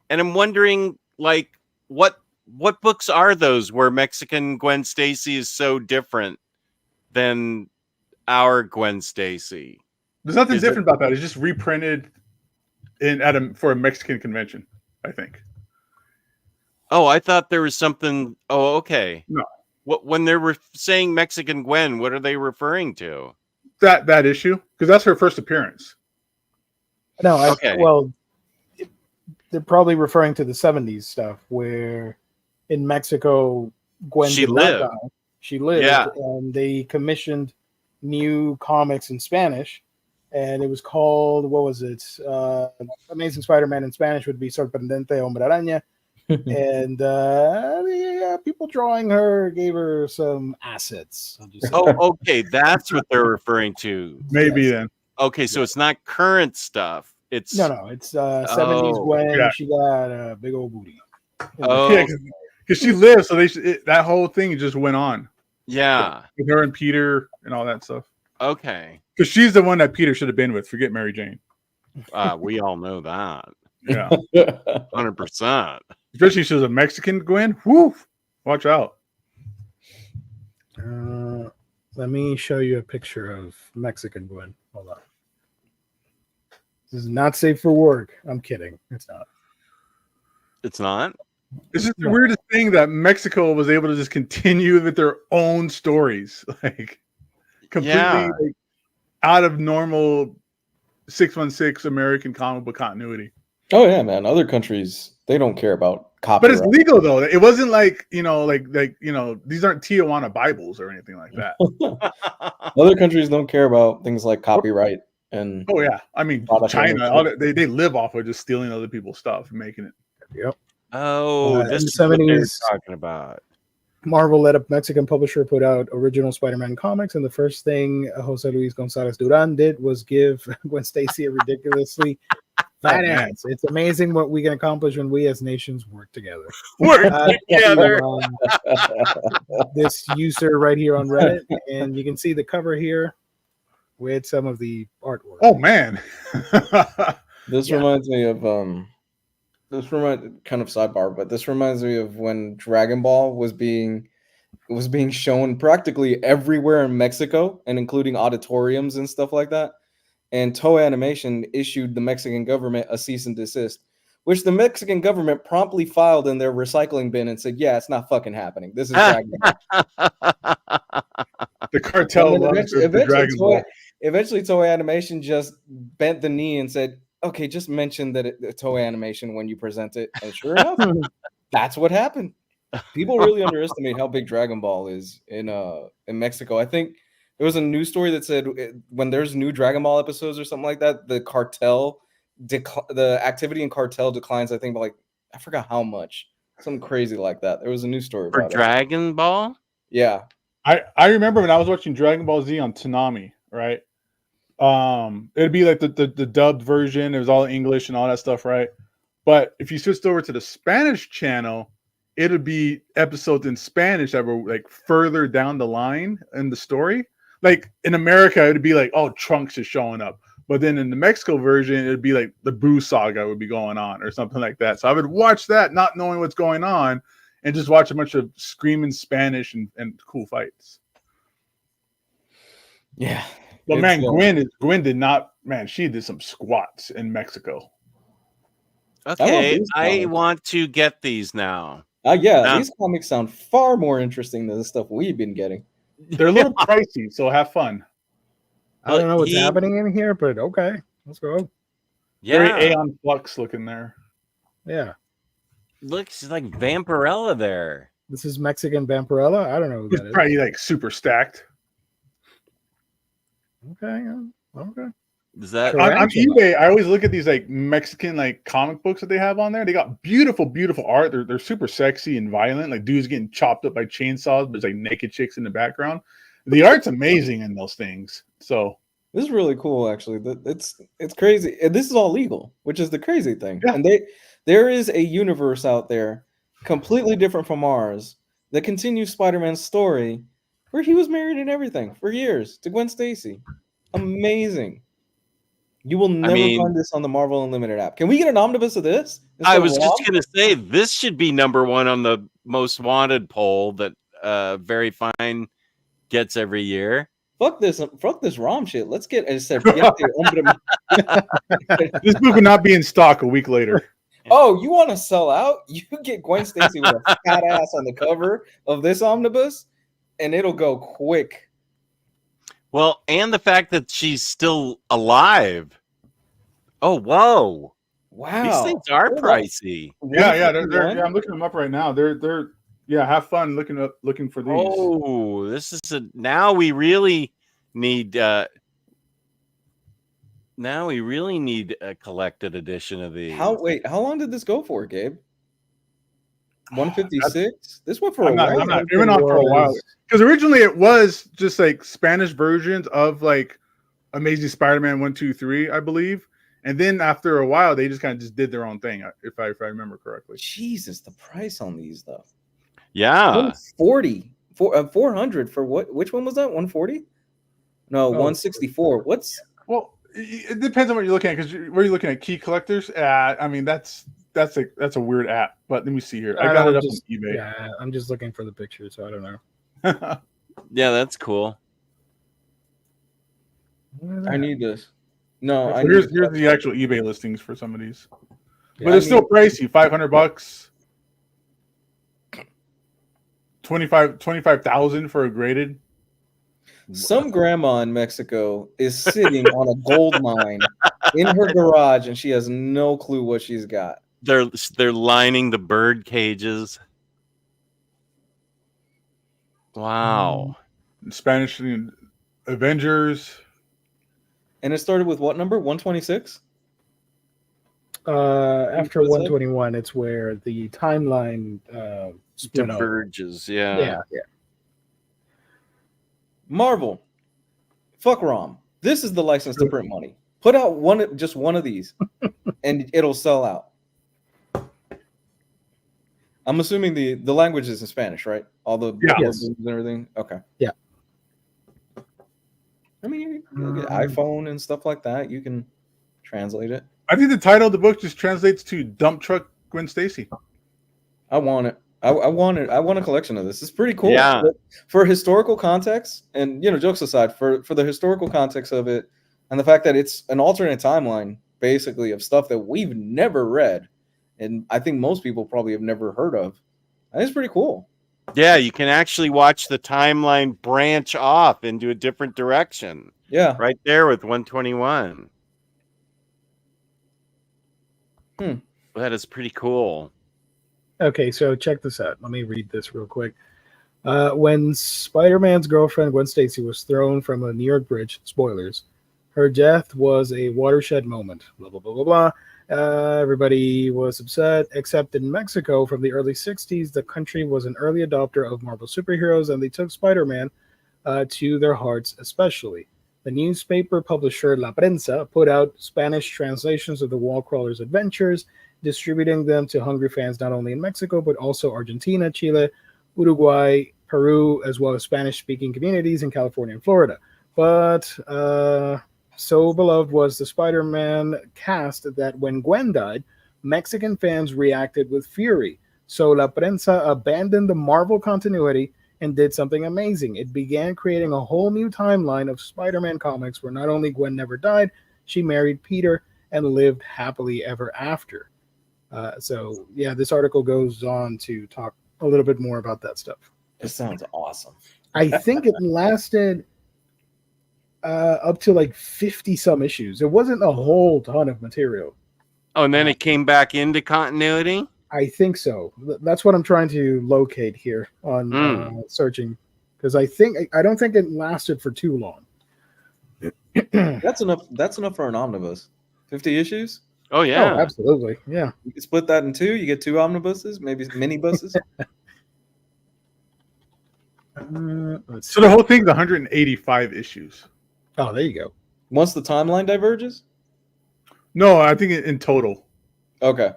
Speaker 1: and I'm wondering, what books are those where Mexican Gwen Stacy is so different than our Gwen Stacy?
Speaker 4: There's nothing different about that. It's just reprinted for a Mexican convention, I think.
Speaker 1: Oh, I thought there was something. Oh, okay.
Speaker 4: No.
Speaker 1: When they were saying Mexican Gwen, what are they referring to?
Speaker 4: That issue, because that's her first appearance.
Speaker 2: No, well, they're probably referring to the 70s stuff where in Mexico, Gwen
Speaker 1: she lived.
Speaker 2: She lived,
Speaker 1: yeah.
Speaker 2: And they commissioned new comics in Spanish, and it was called, what was it? Amazing Spider-Man in Spanish would be Sorprendente Hombre Araña. And people drawing her gave her some assets.
Speaker 1: Oh, okay, that's what they're referring to.
Speaker 4: Maybe then.
Speaker 1: Okay, so it's not current stuff. It's
Speaker 2: no, it's 70s Gwen. She got a big old booty.
Speaker 4: Yeah, because she lived, so that whole thing just went on.
Speaker 1: Yeah,
Speaker 4: with her and Peter and all that stuff.
Speaker 1: Okay,
Speaker 4: because she's the one that Peter should have been with. Forget Mary Jane.
Speaker 1: We all know that.
Speaker 4: Yeah,
Speaker 1: 100%.
Speaker 4: Especially she's a Mexican Gwen. Woo! Watch out.
Speaker 2: Let me show you a picture of Mexican Gwen. Hold on. This is not safe for work. I'm kidding. It's not.
Speaker 1: It's not?
Speaker 4: It's just the weirdest thing that Mexico was able to just continue with their own stories. Completely out of normal 616 American comic book continuity.
Speaker 3: Oh, yeah, man. Other countries, they don't care about copyright.
Speaker 4: But it's legal, though. It wasn't like, these aren't Tijuana Bibles or anything like that.
Speaker 3: Other countries don't care about things like copyright. And
Speaker 4: oh, yeah. China, they live off of just stealing other people's stuff and making it.
Speaker 2: Yep.
Speaker 1: Oh, this is
Speaker 2: 70s,
Speaker 1: what they're talking about.
Speaker 2: Marvel let a Mexican publisher put out original Spider-Man comics, and the first thing Jose Luis Gonzalez Duran did was give Gwen Stacy a ridiculously fat ass. It's amazing what we can accomplish when we as nations work together.
Speaker 1: Work together.
Speaker 2: This user right here on Reddit, and you can see the cover here with some of the artwork.
Speaker 4: Oh man.
Speaker 3: This reminds me of kind of sidebar, but this reminds me of when Dragon Ball was being shown practically everywhere in Mexico, and including auditoriums and stuff like that. And Toei Animation issued the Mexican government a cease and desist, which the Mexican government promptly filed in their recycling bin and said, "Yeah, it's not fucking happening. This is Dragon Ball."
Speaker 4: The cartel
Speaker 3: eventually Toei Animation just bent the knee and said, "Okay, just mention that Toei Animation when you present it." And sure enough, that's what happened. People really underestimate how big Dragon Ball is in Mexico. I think there was a news story that said when there's new Dragon Ball episodes or something like that, the activity in cartel declines. I think by like, I forgot how much, something crazy like that. There was a news story about
Speaker 1: Dragon Ball.
Speaker 3: Yeah,
Speaker 4: I remember when I was watching Dragon Ball Z on Toonami, right? It'd be like the dubbed version. It was all English and all that stuff, right? But if you switched over to the Spanish channel, it'd be episodes in Spanish that were like further down the line in the story. Like in America, it'd be like, oh, Trunks is showing up. But then in the Mexico version, it'd be like the Boo saga would be going on or something like that. So I would watch that, not knowing what's going on, and just watch a bunch of screaming Spanish and cool fights.
Speaker 3: Yeah.
Speaker 4: But man, Gwen did not. Man, she did some squats in Mexico.
Speaker 1: Okay, I want to get these now.
Speaker 3: These comics sound far more interesting than the stuff we've been getting.
Speaker 4: They're a little pricey, so have fun.
Speaker 2: I don't know what's happening in here, but okay, let's go.
Speaker 1: Yeah,
Speaker 4: very Aeon Flux looking there.
Speaker 2: Yeah,
Speaker 1: looks like Vampirella there.
Speaker 2: This is Mexican Vampirella. I don't know who that is.
Speaker 4: Probably like super stacked.
Speaker 2: Okay.
Speaker 1: Is that
Speaker 4: on eBay? I always look at these like Mexican like comic books that they have on there. They got beautiful art. They're super sexy and violent. Like dudes getting chopped up by chainsaws, but it's like naked chicks in the background. The art's amazing in those things. So
Speaker 3: this is really cool, actually. It's crazy. And this is all legal, which is the crazy thing. Yeah. And there is a universe out there completely different from ours that continues Spider-Man's story, where he was married and everything for years to Gwen Stacy. Amazing. You will never find this on the Marvel Unlimited app. Can we get an omnibus of this?
Speaker 1: I was just going to say, this should be number one on the most wanted poll that Very Fine gets every year.
Speaker 3: Fuck this ROM shit. Let's get this book
Speaker 4: would not be in stock a week later.
Speaker 3: Oh, you want to sell out? You get Gwen Stacy with a fat ass on the cover of this omnibus, and it'll go quick.
Speaker 1: Well, and the fact that she's still alive. Oh, whoa.
Speaker 3: Wow.
Speaker 1: These things are pricey.
Speaker 4: Yeah, I'm looking them up right now. They're have fun looking for these.
Speaker 1: Oh, this is now we really need a collected edition of these.
Speaker 3: How long did this go for, Gabe? 156. This went for a while.
Speaker 4: It went on for a while because originally it was just like Spanish versions of like Amazing Spider-Man 1, 2, 3, I believe, and then after a while they just kind of just did their own thing, if I remember correctly.
Speaker 3: Jesus, the price on these though.
Speaker 1: Yeah,
Speaker 3: 140 for 400 for what? Which one was that? 140? No, 164. What's?
Speaker 4: Well, it depends on what you're looking at because where you're looking at key collectors. I mean that's a weird app, but let me see here. I got it up on eBay.
Speaker 2: Yeah, I'm just looking for the picture, so I don't know.
Speaker 1: Yeah, that's cool.
Speaker 3: I need this. No,
Speaker 4: here's the actual eBay listings for some of these, but it's still pricey. $500, 25,000 for a graded.
Speaker 3: Some grandma in Mexico is sitting on a gold mine in her garage, and she has no clue what she's got.
Speaker 1: They're lining the bird cages. Wow.
Speaker 4: Spanish Avengers.
Speaker 3: And it started with what number? 126?
Speaker 2: After 121, it's where the timeline split
Speaker 1: diverges.
Speaker 2: up.
Speaker 1: Yeah.
Speaker 3: Marvel, fuck ROM. This is the license to print money. Put out just one of these, and it'll sell out. I'm assuming the language is in Spanish, right? All the and everything. Okay.
Speaker 2: Yeah.
Speaker 3: I mean, you get iPhone and stuff like that. You can translate it.
Speaker 4: I think the title of the book just translates to "Dump Truck Gwen Stacy."
Speaker 3: I want it. I want it. I want a collection of this. It's pretty cool.
Speaker 1: Yeah.
Speaker 3: For historical context, and jokes aside, for the historical context of it, and the fact that it's an alternate timeline, basically, of stuff that we've never read, and I think most people probably have never heard of. I think it's pretty cool.
Speaker 1: Yeah, you can actually watch the timeline branch off into a different direction.
Speaker 3: Yeah.
Speaker 1: Right there with 121. Well, that is pretty cool.
Speaker 2: Okay, so check this out. Let me read this real quick. When Spider-Man's girlfriend, Gwen Stacy, was thrown from a New York bridge, spoilers, her death was a watershed moment, blah, blah, blah, blah, blah. Everybody was upset, except in Mexico from the early 60s, the country was an early adopter of Marvel superheroes, and they took Spider-Man to their hearts especially. The newspaper publisher La Prensa put out Spanish translations of the Wallcrawler's adventures, distributing them to hungry fans not only in Mexico, but also Argentina, Chile, Uruguay, Peru, as well as Spanish-speaking communities in California and Florida. But so beloved was the Spider-Man cast that when Gwen died, Mexican fans reacted with fury. So La Prensa abandoned the Marvel continuity and did something amazing. It began creating a whole new timeline of Spider-Man comics where not only Gwen never died, she married Peter and lived happily ever after. So, this article goes on to talk a little bit more about that stuff.
Speaker 3: It sounds awesome.
Speaker 2: I think it lasted up to like 50-some issues. It wasn't a whole ton of material.
Speaker 1: Oh, and then it came back into continuity?
Speaker 2: I think so. That's what I'm trying to locate here on searching, because I don't think it lasted for too long.
Speaker 3: That's enough. That's enough for an omnibus. 50 issues?
Speaker 1: Oh, yeah.
Speaker 2: Oh, absolutely. Yeah.
Speaker 3: You can split that in two. You get 2 omnibuses, maybe mini buses.
Speaker 2: So
Speaker 4: the whole thing's 185 issues.
Speaker 2: Oh, there you go.
Speaker 3: Once the timeline diverges?
Speaker 4: No, I think in total.
Speaker 3: Okay. All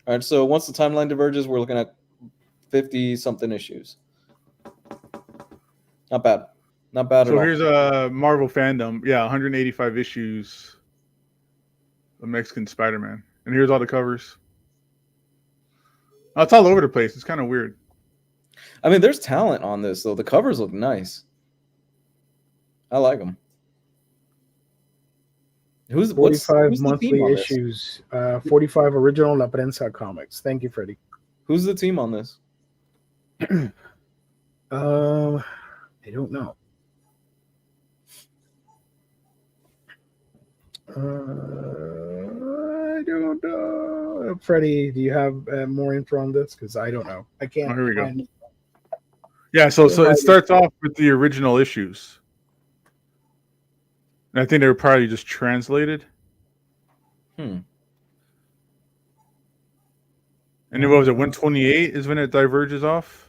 Speaker 3: right. So once the timeline diverges, we're looking at 50-something issues. Not bad. Not bad at all.
Speaker 4: So here's a Marvel fandom. Yeah, 185 issues of Mexican Spider-Man. And here's all the covers. Oh, it's all over the place. It's kind of weird.
Speaker 3: I mean, there's talent on this, though. The covers look nice. I like them. Who's
Speaker 2: 45 monthly issues, 45 original La Prensa comics. Thank you, Freddie.
Speaker 3: Who's the team on this?
Speaker 2: I don't know. I don't know. Freddie, do you have more info on this? Because I don't know. I can't.
Speaker 4: Oh, here we go. Yeah, so it starts off with the original issues. And I think they were probably just translated.
Speaker 3: And
Speaker 4: then what was it? 128 is when it diverges off.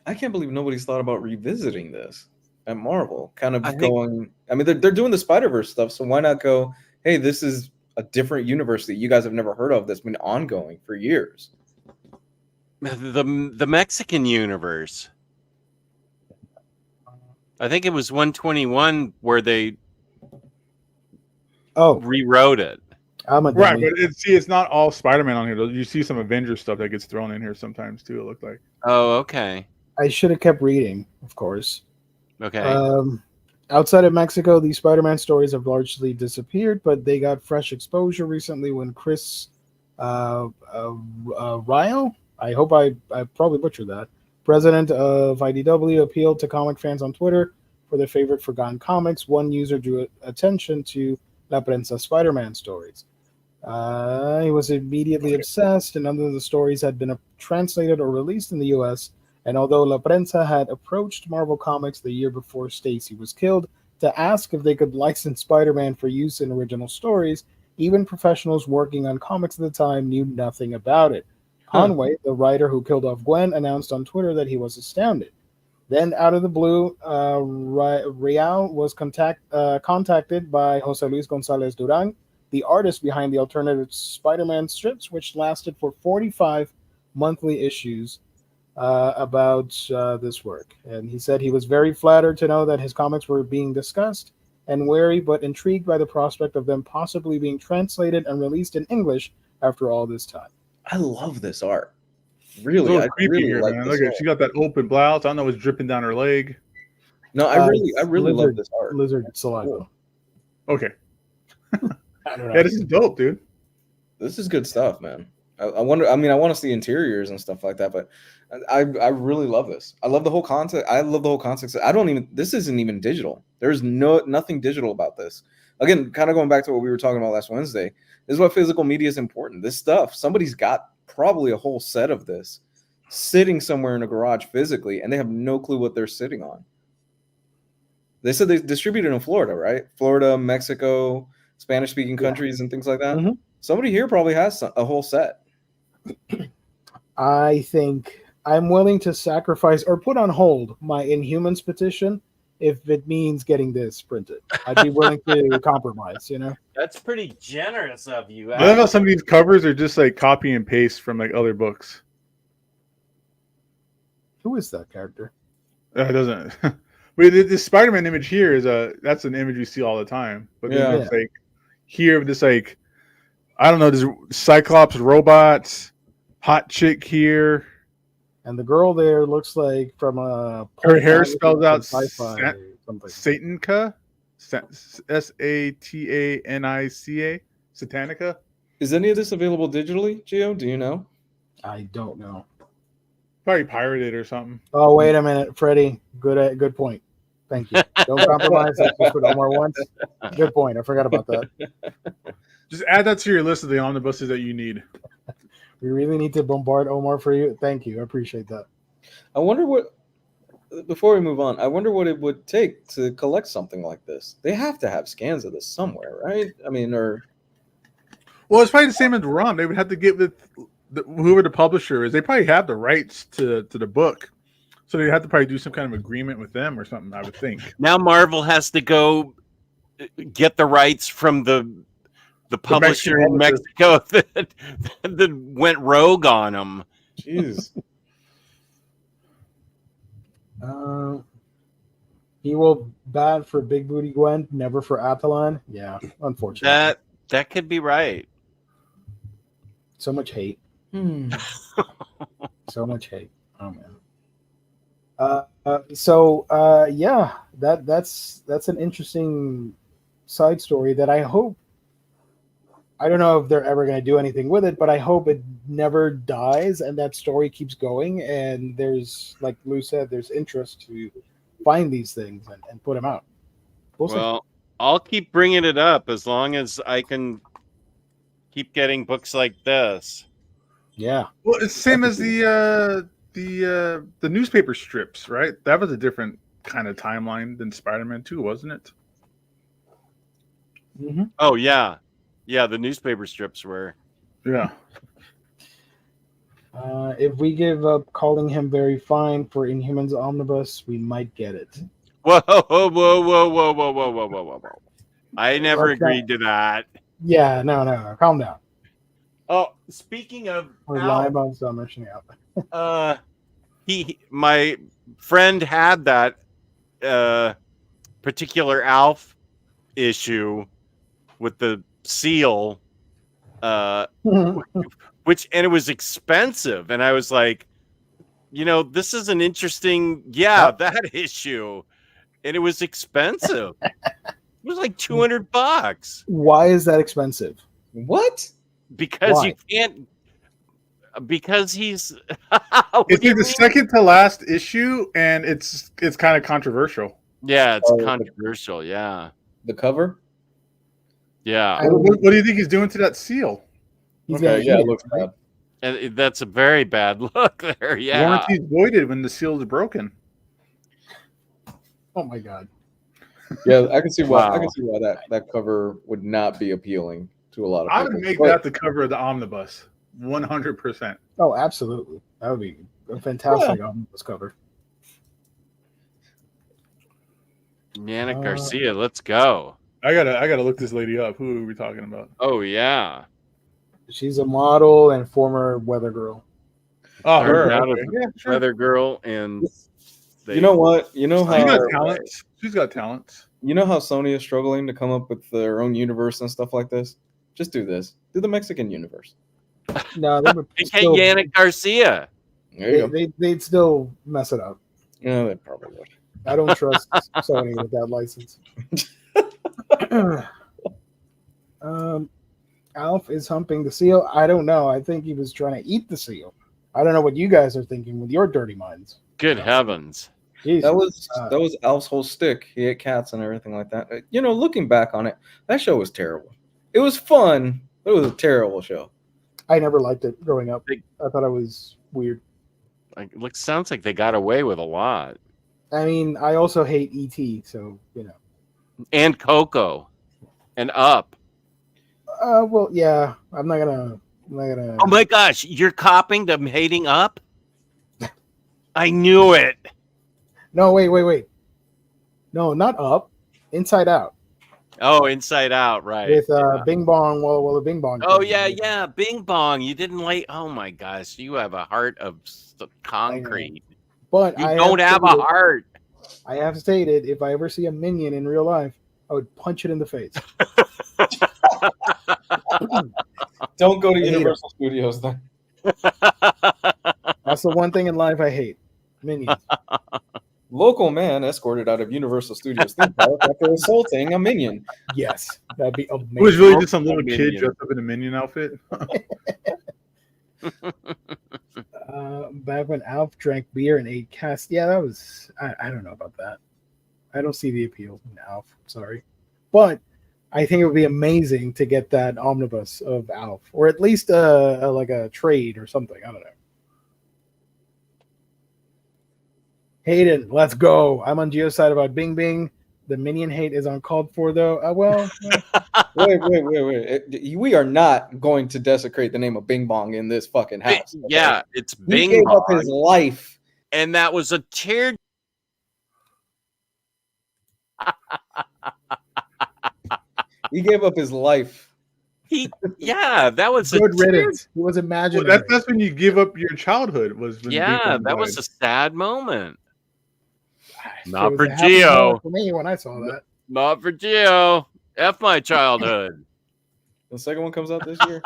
Speaker 3: I can't believe nobody's thought about revisiting this at Marvel. I mean, they're doing the Spider-Verse stuff, so why not go, hey, this is a different universe that you guys have never heard of that's been ongoing for years.
Speaker 1: The Mexican universe. I think it was 121 where they rewrote it.
Speaker 4: Right, but it's not all Spider-Man on here. You see some Avengers stuff that gets thrown in here sometimes too, it looked like.
Speaker 1: Oh, okay.
Speaker 2: I should have kept reading, of course.
Speaker 1: Okay.
Speaker 2: Outside of Mexico, these Spider-Man stories have largely disappeared, but they got fresh exposure recently when Chris Ryle, I hope I probably butchered that, president of IDW, appealed to comic fans on Twitter for their favorite forgotten comics. One user drew attention to La Prensa Spider-Man stories. He was immediately obsessed, and none of the stories had been translated or released in the U.S., and although La Prensa had approached Marvel Comics the year before Stacy was killed to ask if they could license Spider-Man for use in original stories, Even professionals working on comics at the time knew nothing about it. Conway, the writer who killed off Gwen, announced on Twitter that he was astounded. Then, out of the blue, Real was contacted by Jose Luis Gonzalez Duran, the artist behind the alternative Spider-Man strips, which lasted for 45 monthly issues about this work. And he said he was very flattered to know that his comics were being discussed and wary but intrigued by the prospect of them possibly being translated and released in English after all this time.
Speaker 3: I love this art. Really, I
Speaker 4: creepy
Speaker 3: really
Speaker 4: here,
Speaker 3: like
Speaker 4: man.
Speaker 3: this.
Speaker 4: Look at she got that open blouse. I don't know what's dripping down her leg.
Speaker 3: No, I really love this art.
Speaker 2: Lizard saliva.
Speaker 3: Cool.
Speaker 4: Okay.
Speaker 2: I don't know.
Speaker 4: Yeah, this is dope, dude.
Speaker 3: This is good stuff, man. I wonder. I mean, I want to see interiors and stuff like that, but I really love this. I love the whole concept. I love the whole concept. This isn't even digital. There's nothing digital about this. Again, kind of going back to what we were talking about last Wednesday. This is why physical media is important. This stuff, somebody's got probably a whole set of this sitting somewhere in a garage physically, and they have no clue what they're sitting on. They said they distributed in Florida, right? Florida, Mexico, Spanish-speaking countries, and things like that.
Speaker 2: Mm-hmm.
Speaker 3: Somebody here probably has a whole set.
Speaker 2: I think I'm willing to sacrifice or put on hold my Inhumans petition if it means getting this printed. I'd be willing to compromise, you know?
Speaker 1: That's pretty generous of you.
Speaker 4: I love how some of these covers are just like copy and paste from like other books.
Speaker 2: Who is that character?
Speaker 4: It doesn't. But the Spider-Man image here is that's an image we see all the time. But then it's like here, this like I don't know, this Cyclops robot, hot chick here,
Speaker 2: and the girl there looks like from a.
Speaker 4: Her hair spells out
Speaker 2: Satanica,
Speaker 4: Satanica, Satanica.
Speaker 3: Is any of this available digitally, Gio? Do you know?
Speaker 2: I don't know.
Speaker 4: Probably pirated or something.
Speaker 2: Oh, wait a minute, Freddie. Good point. Thank you. Don't compromise. That's just what Omar wants. Good point. I forgot about that.
Speaker 4: Just add that to your list of the omnibuses that you need.
Speaker 2: We really need to bombard Omar for you. Thank you. I appreciate that.
Speaker 3: I wonder what. Before we move on, I wonder what it would take to collect something like this. They have to have scans of this somewhere, right? I mean, or.
Speaker 4: Well, it's probably the same as ROM. They would have to get with whoever the publisher is. They probably have the rights to the book. So they have to probably do some kind of agreement with them or something, I would think.
Speaker 1: Now Marvel has to go get the rights from the publisher in Mexico that went rogue on them.
Speaker 3: Jeez.
Speaker 2: He will bat for Big Booty Gwen, never for Atalon. Yeah, unfortunately.
Speaker 1: That could be right.
Speaker 2: So much hate. So much hate. Oh man. That's an interesting side story that I hope. I don't know if they're ever going to do anything with it, but I hope it never dies and that story keeps going. And there's, like Lou said, there's interest to find these things and put them out.
Speaker 1: Well, I'll keep bringing it up as long as I can keep getting books like this.
Speaker 2: Yeah.
Speaker 4: Well, it's the same as the newspaper strips, right? That was a different kind of timeline than Spider-Man 2, wasn't it?
Speaker 2: Mm-hmm.
Speaker 1: Oh yeah, the newspaper strips were.
Speaker 4: Yeah.
Speaker 2: If we give up calling him very fine for Inhumans Omnibus, we might get it.
Speaker 1: Whoa! I never agreed to that.
Speaker 2: Yeah, no, calm down.
Speaker 1: Oh, speaking of,
Speaker 2: We're live on submission.
Speaker 1: My friend had that particular Alf issue with the seal, which it was expensive, and I was like, this is an interesting, that issue, and it was expensive. It was like $200.
Speaker 2: Why is that expensive?
Speaker 3: What?
Speaker 1: Because you can't. Because he's.
Speaker 4: It's the second to last issue, and it's kind of controversial.
Speaker 1: Yeah, it's controversial. Yeah.
Speaker 3: The cover.
Speaker 1: Yeah.
Speaker 4: What do you think he's doing to that seal?
Speaker 3: It looks bad.
Speaker 1: And that's a very bad look there. Yeah.
Speaker 4: Warranty's voided when the seal is broken.
Speaker 2: Oh my god.
Speaker 3: Yeah, I can see why. Wow. I can see why that cover would not be appealing to a lot of
Speaker 4: I
Speaker 3: people.
Speaker 4: would make that the cover of the Omnibus, 100%.
Speaker 2: Oh, absolutely. That would be a fantastic Omnibus cover.
Speaker 1: Nana Garcia, let's go.
Speaker 4: I gotta look this lady up. Who are we talking about?
Speaker 1: Oh yeah,
Speaker 2: she's a model and former weather girl.
Speaker 4: Oh,
Speaker 1: started
Speaker 4: her.
Speaker 1: out
Speaker 4: Okay.
Speaker 1: as
Speaker 4: Yeah, sure.
Speaker 1: Weather Girl, and
Speaker 3: You know what? You know
Speaker 4: She's got
Speaker 3: how
Speaker 4: talents. She's got talents.
Speaker 3: you know how Sony is struggling to come up with their own universe and stuff like this? Just do this. Do the Mexican universe.
Speaker 2: No, they would
Speaker 1: they can't
Speaker 2: still,
Speaker 1: Yannick Garcia.
Speaker 3: There you go.
Speaker 2: they'd still mess it up.
Speaker 3: Yeah, they probably would.
Speaker 2: I don't trust Sony with that license. Alf is humping the seal. I don't know. I think he was trying to eat the seal. I don't know what you guys are thinking with your dirty minds.
Speaker 1: Good heavens.
Speaker 2: Jesus.
Speaker 3: That was Alf's whole stick. He ate cats and everything like that. You know, looking back on it, that show was terrible. It was fun, but it was a terrible show.
Speaker 2: I never liked it growing up. I thought it was weird.
Speaker 1: Like, sounds like they got away with a lot.
Speaker 2: I mean, I also hate E.T., so, you know.
Speaker 1: And Coco. And Up.
Speaker 2: Well, yeah. I'm not gonna.
Speaker 1: Oh my gosh, you're copying them hating Up? I knew it.
Speaker 2: No, wait. No, not Up. Inside Out.
Speaker 1: Oh, Inside Out, right.
Speaker 2: With Bing Bong, well, the Bing Bong.
Speaker 1: Oh, yeah. Bing Bong. You didn't like. Oh my gosh, you have a heart of concrete.
Speaker 2: But
Speaker 1: you don't have a heart.
Speaker 2: I have stated if I ever see a minion in real life, I would punch it in the face.
Speaker 3: Don't go to Universal Studios then.
Speaker 2: That's the one thing in life I hate. Minions.
Speaker 3: Local man escorted out of Universal Studios theme park after assaulting a minion.
Speaker 2: Yes, that'd be amazing.
Speaker 4: It was really just some little kid dressed up in a minion outfit.
Speaker 2: Back when Alf drank beer and ate cast. Yeah, that was. I don't know about that. I don't see the appeal in Alf. Sorry, but I think it would be amazing to get that omnibus of Alf, or at least like a trade or something. I don't know. Hayden, let's go. I'm on Gio's side about Bing Bing. The minion hate is uncalled for, though. Well,
Speaker 3: wait. We are not going to desecrate the name of Bing Bong in this fucking house. Okay?
Speaker 1: Yeah, it's Bing
Speaker 3: He gave
Speaker 1: Bong.
Speaker 3: up his life.
Speaker 1: And that was a tear.
Speaker 3: He gave up his life.
Speaker 1: That was
Speaker 2: good riddance. He was imagining.
Speaker 4: Well, that's when you give up your childhood. Was when
Speaker 1: that was a sad moment. Not
Speaker 2: It
Speaker 1: for
Speaker 2: was a happy
Speaker 1: Gio.
Speaker 2: moment for me when I saw that.
Speaker 1: Not for Gio. F my childhood.
Speaker 3: The second one comes out this year.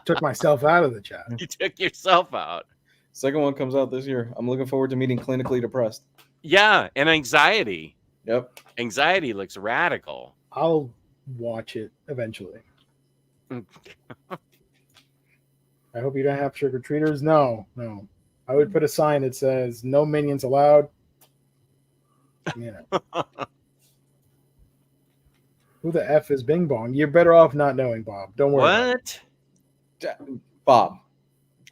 Speaker 2: Took myself out of the chat.
Speaker 1: You took yourself out.
Speaker 3: Second one comes out this year. I'm looking forward to meeting clinically depressed.
Speaker 1: Yeah, and anxiety.
Speaker 3: Yep.
Speaker 1: Anxiety looks radical.
Speaker 2: I'll watch it eventually. I hope you don't have trick-or-treaters. No. I would put a sign that says no minions allowed. You know. Who the F is Bing Bong? You're better off not knowing, Bob. Don't worry.
Speaker 1: What?
Speaker 3: Bob,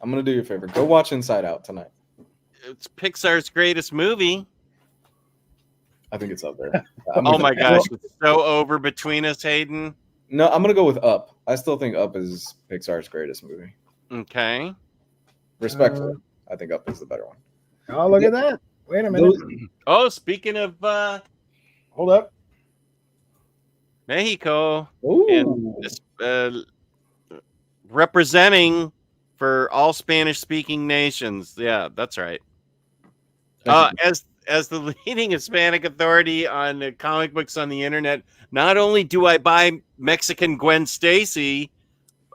Speaker 3: I'm going to do you a favor. Go watch Inside Out tonight.
Speaker 1: It's Pixar's greatest movie.
Speaker 3: I think it's up there.
Speaker 1: Oh my gosh, it's so over between us, Hayden.
Speaker 3: No, I'm going to go with Up. I still think Up is Pixar's greatest movie.
Speaker 1: Okay.
Speaker 3: Respectfully, I think Up is the better one.
Speaker 2: Oh, look at that. Wait a minute.
Speaker 1: Oh, speaking of
Speaker 2: Hold up.
Speaker 1: Mexico
Speaker 3: Ooh.
Speaker 1: and representing for all Spanish-speaking nations. Yeah, that's right. As the leading Hispanic authority on comic books on the internet, not only do I buy Mexican Gwen Stacy,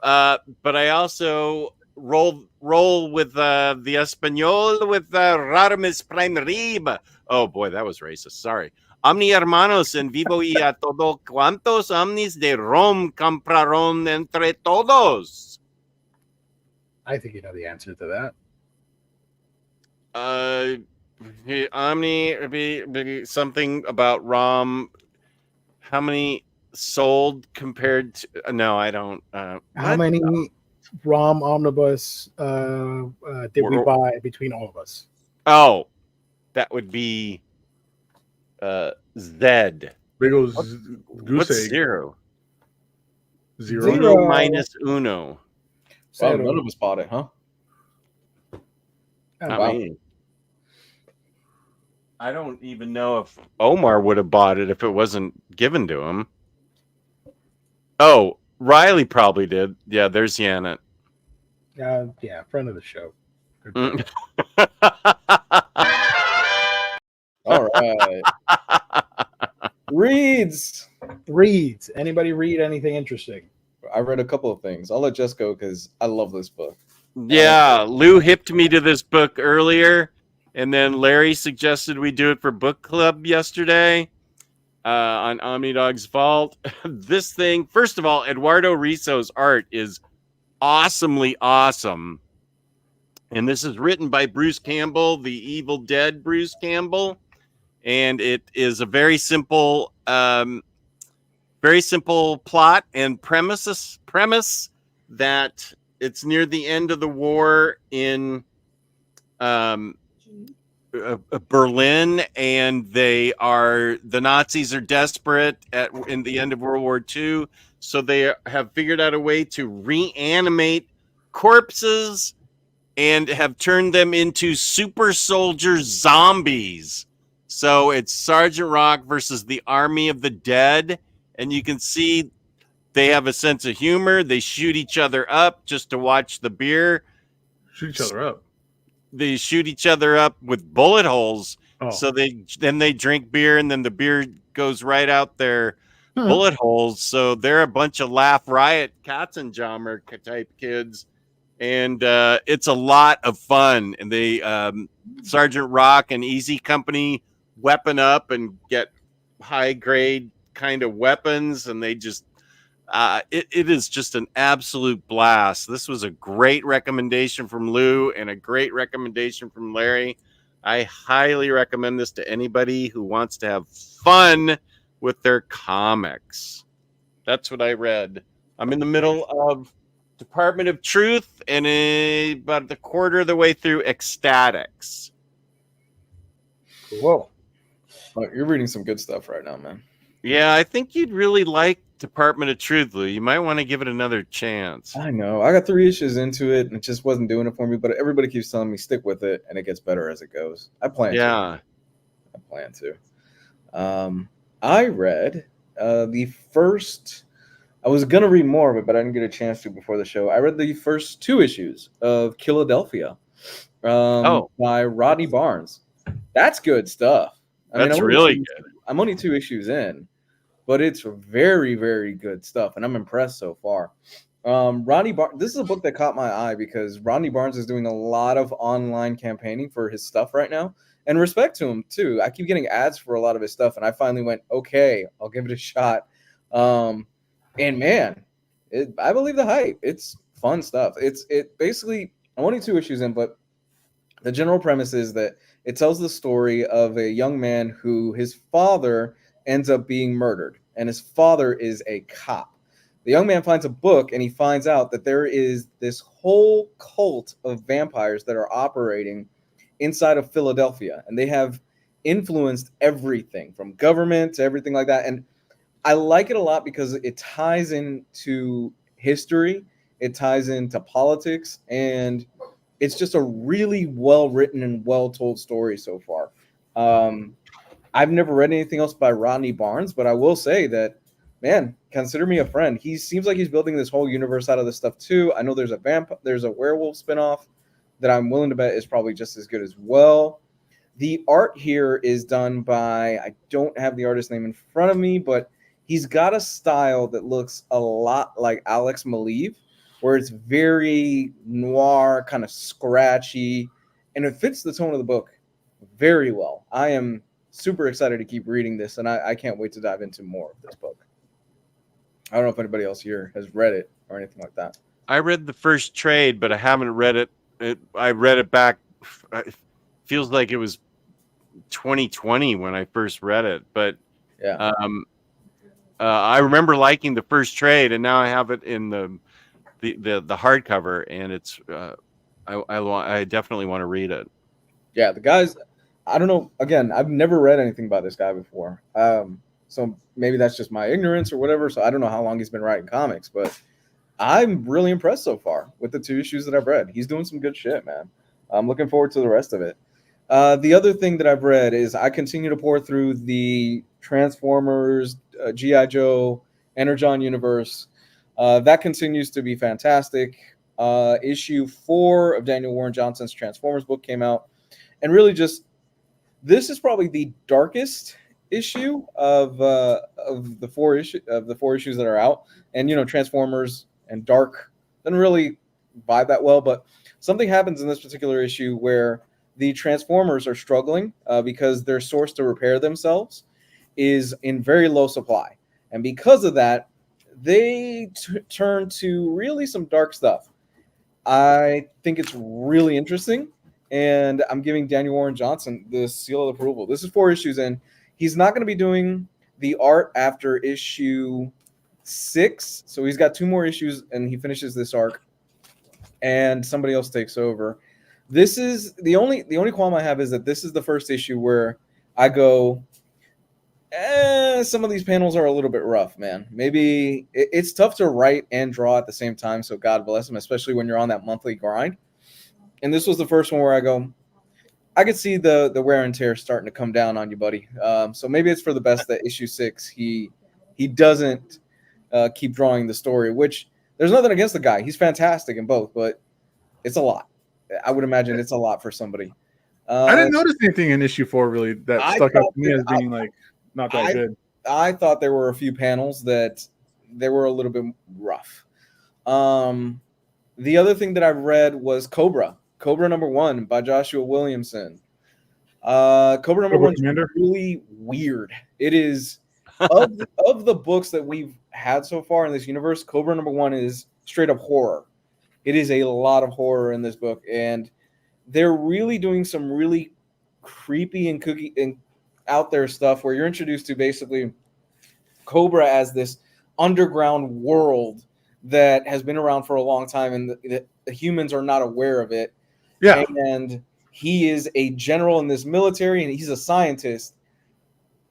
Speaker 1: but I also roll with the Espanol with Raramis Prime Rib. Oh boy, that was racist. Sorry. Omni hermanos en vivo y a todo cuantos omnis de Rom compraron entre todos.
Speaker 2: I think you know the answer to
Speaker 1: that. Omni, something about Rom. How many sold compared to? No, I don't.
Speaker 2: How many ROM omnibus did we buy between all of us?
Speaker 1: Oh, that would be Zed.
Speaker 4: Big old goose
Speaker 1: What's
Speaker 4: egg.
Speaker 1: 0?
Speaker 4: Zero.
Speaker 1: Uno minus uno.
Speaker 3: Well, none of us bought it, huh?
Speaker 1: Not me. I don't even know if Omar would have bought it if it wasn't given to him. Oh, Riley probably did. Yeah, there's Janet.
Speaker 2: Yeah, friend of the show.
Speaker 3: All right. Reads.
Speaker 2: Anybody read anything interesting?
Speaker 3: I read a couple of things. I'll let Jess go because I love this book.
Speaker 1: Yeah, Lou hipped me to this book earlier, and then Larry suggested we do it for book club yesterday on Omnidog's Vault. This thing, first of all, Eduardo Risso's art is awesomely awesome. And this is written by Bruce Campbell, the Evil Dead Bruce Campbell. And it is a very simple plot and premise that it's near the end of the war in Berlin, and the Nazis are desperate in the end of World War II, so they have figured out a way to reanimate corpses and have turned them into super soldier zombies. So it's Sergeant Rock versus the Army of the Dead, and you can see they have a sense of humor. They shoot each other up just to watch the beer.
Speaker 4: Shoot each other up.
Speaker 1: They shoot each other up with bullet holes.
Speaker 4: Oh.
Speaker 1: So they drink beer, and then the beer goes right out their bullet holes. So they're a bunch of Laugh Riot Katzenjammer type kids. And it's a lot of fun. And they Sergeant Rock and Easy Company weapon up and get high grade kind of weapons, and they just it is just an absolute blast. This was a great recommendation from Lou and a great recommendation from Larry. I highly recommend this to anybody who wants to have fun with their comics. That's what I read. I'm in the middle of Department of Truth and about the quarter of the way through Ecstatics.
Speaker 2: Whoa.
Speaker 3: Oh, you're reading some good stuff right now, man.
Speaker 1: Yeah, I think you'd really like Department of Truth, Lou. You might want to give it another chance.
Speaker 3: I know. I got 3 issues into it, and it just wasn't doing it for me, but everybody keeps telling me stick with it, and it gets better as it goes. I plan to. I read the first... I was going to read more of it, but I didn't get a chance to before the show. I read the first 2 issues of Philadelphia by Rodney Barnes. That's good stuff.
Speaker 1: That's really good.
Speaker 3: I'm only 2 issues in, but it's very, very good stuff, and I'm impressed so far. Rodney Barnes, this is a book that caught my eye because Rodney Barnes is doing a lot of online campaigning for his stuff right now, and respect to him, too. I keep getting ads for a lot of his stuff, and I finally went, okay, I'll give it a shot. And man, I believe the hype. It's fun stuff. It basically, I'm only 2 issues in, but the general premise is that it tells the story of a young man who his father ends up being murdered, and his father is a cop. The young man finds a book, and he finds out that there is this whole cult of vampires that are operating inside of Philadelphia, and they have influenced everything from government to everything like that. And I like it a lot because it ties into history, it ties into politics, and it's just a really well-written and well-told story so far. I've never read anything else by Rodney Barnes, but I will say that, man, consider me a friend. He seems like he's building this whole universe out of this stuff too. I know there's a werewolf spinoff that I'm willing to bet is probably just as good as well. The art here is done by, I don't have the artist name in front of me, but he's got a style that looks a lot like Alex Maleev, where it's very noir, kind of scratchy, and it fits the tone of the book very well. I am super excited to keep reading this, and I can't wait to dive into more of this book. I don't know if anybody else here has read it or anything like that.
Speaker 1: I read the first trade, but I haven't read it. I read it back. It feels like it was 2020 when I first read it, but
Speaker 3: yeah.
Speaker 1: I remember liking the first trade, and now I have it in the hardcover, and it's I definitely want to read it. Yeah,
Speaker 3: the guys, I don't know. Again, I've never read anything by this guy before. So maybe that's just my ignorance or whatever. So I don't know how long he's been writing comics, but I'm really impressed so far with the 2 issues that I've read. He's doing some good shit, man. I'm looking forward to the rest of it. The other thing that I've read is I continue to pour through the Transformers, G.I. Joe, Energon universe. That continues to be fantastic. Issue 4 of Daniel Warren Johnson's Transformers book came out, and really just this is probably the darkest issue of the 4 issues that are out. And Transformers and dark doesn't really vibe that well, but something happens in this particular issue where the Transformers are struggling because their source to repair themselves is in very low supply, and because of that, they turn to really some dark stuff. I think it's really interesting, and I'm giving Daniel Warren Johnson the seal of approval. This is 4 issues in. He's not going to be doing the art after issue 6, so he's got 2 more issues, and he finishes this arc, and somebody else takes over. This is the only qualm I have is that this is the first issue where I go, some of these panels are a little bit rough, man. Maybe it's tough to write and draw at the same time, so God bless him, especially when you're on that monthly grind. And this was the first one where I go, I could see the wear and tear starting to come down on you, buddy. So maybe it's for the best that issue 6 he doesn't keep drawing the story, which there's nothing against the guy. He's fantastic in both, but it's a lot. I would imagine it's a lot for somebody.
Speaker 4: I didn't notice anything in issue 4 really that stuck out to me as being like not that good.
Speaker 3: I thought there were a few panels that they were a little bit rough. The other thing that I read was Cobra number 1 by Joshua Williamson. Cobra number 1 is really weird. It is of the books that we've had so far in this universe, Cobra number 1 is straight up horror. It is a lot of horror in this book, and they're really doing some really creepy and kooky and out there stuff where you're introduced to basically Cobra as this underground world that has been around for a long time, and the humans are not aware of it.
Speaker 4: Yeah.
Speaker 3: And he is a general in this military, and he's a scientist.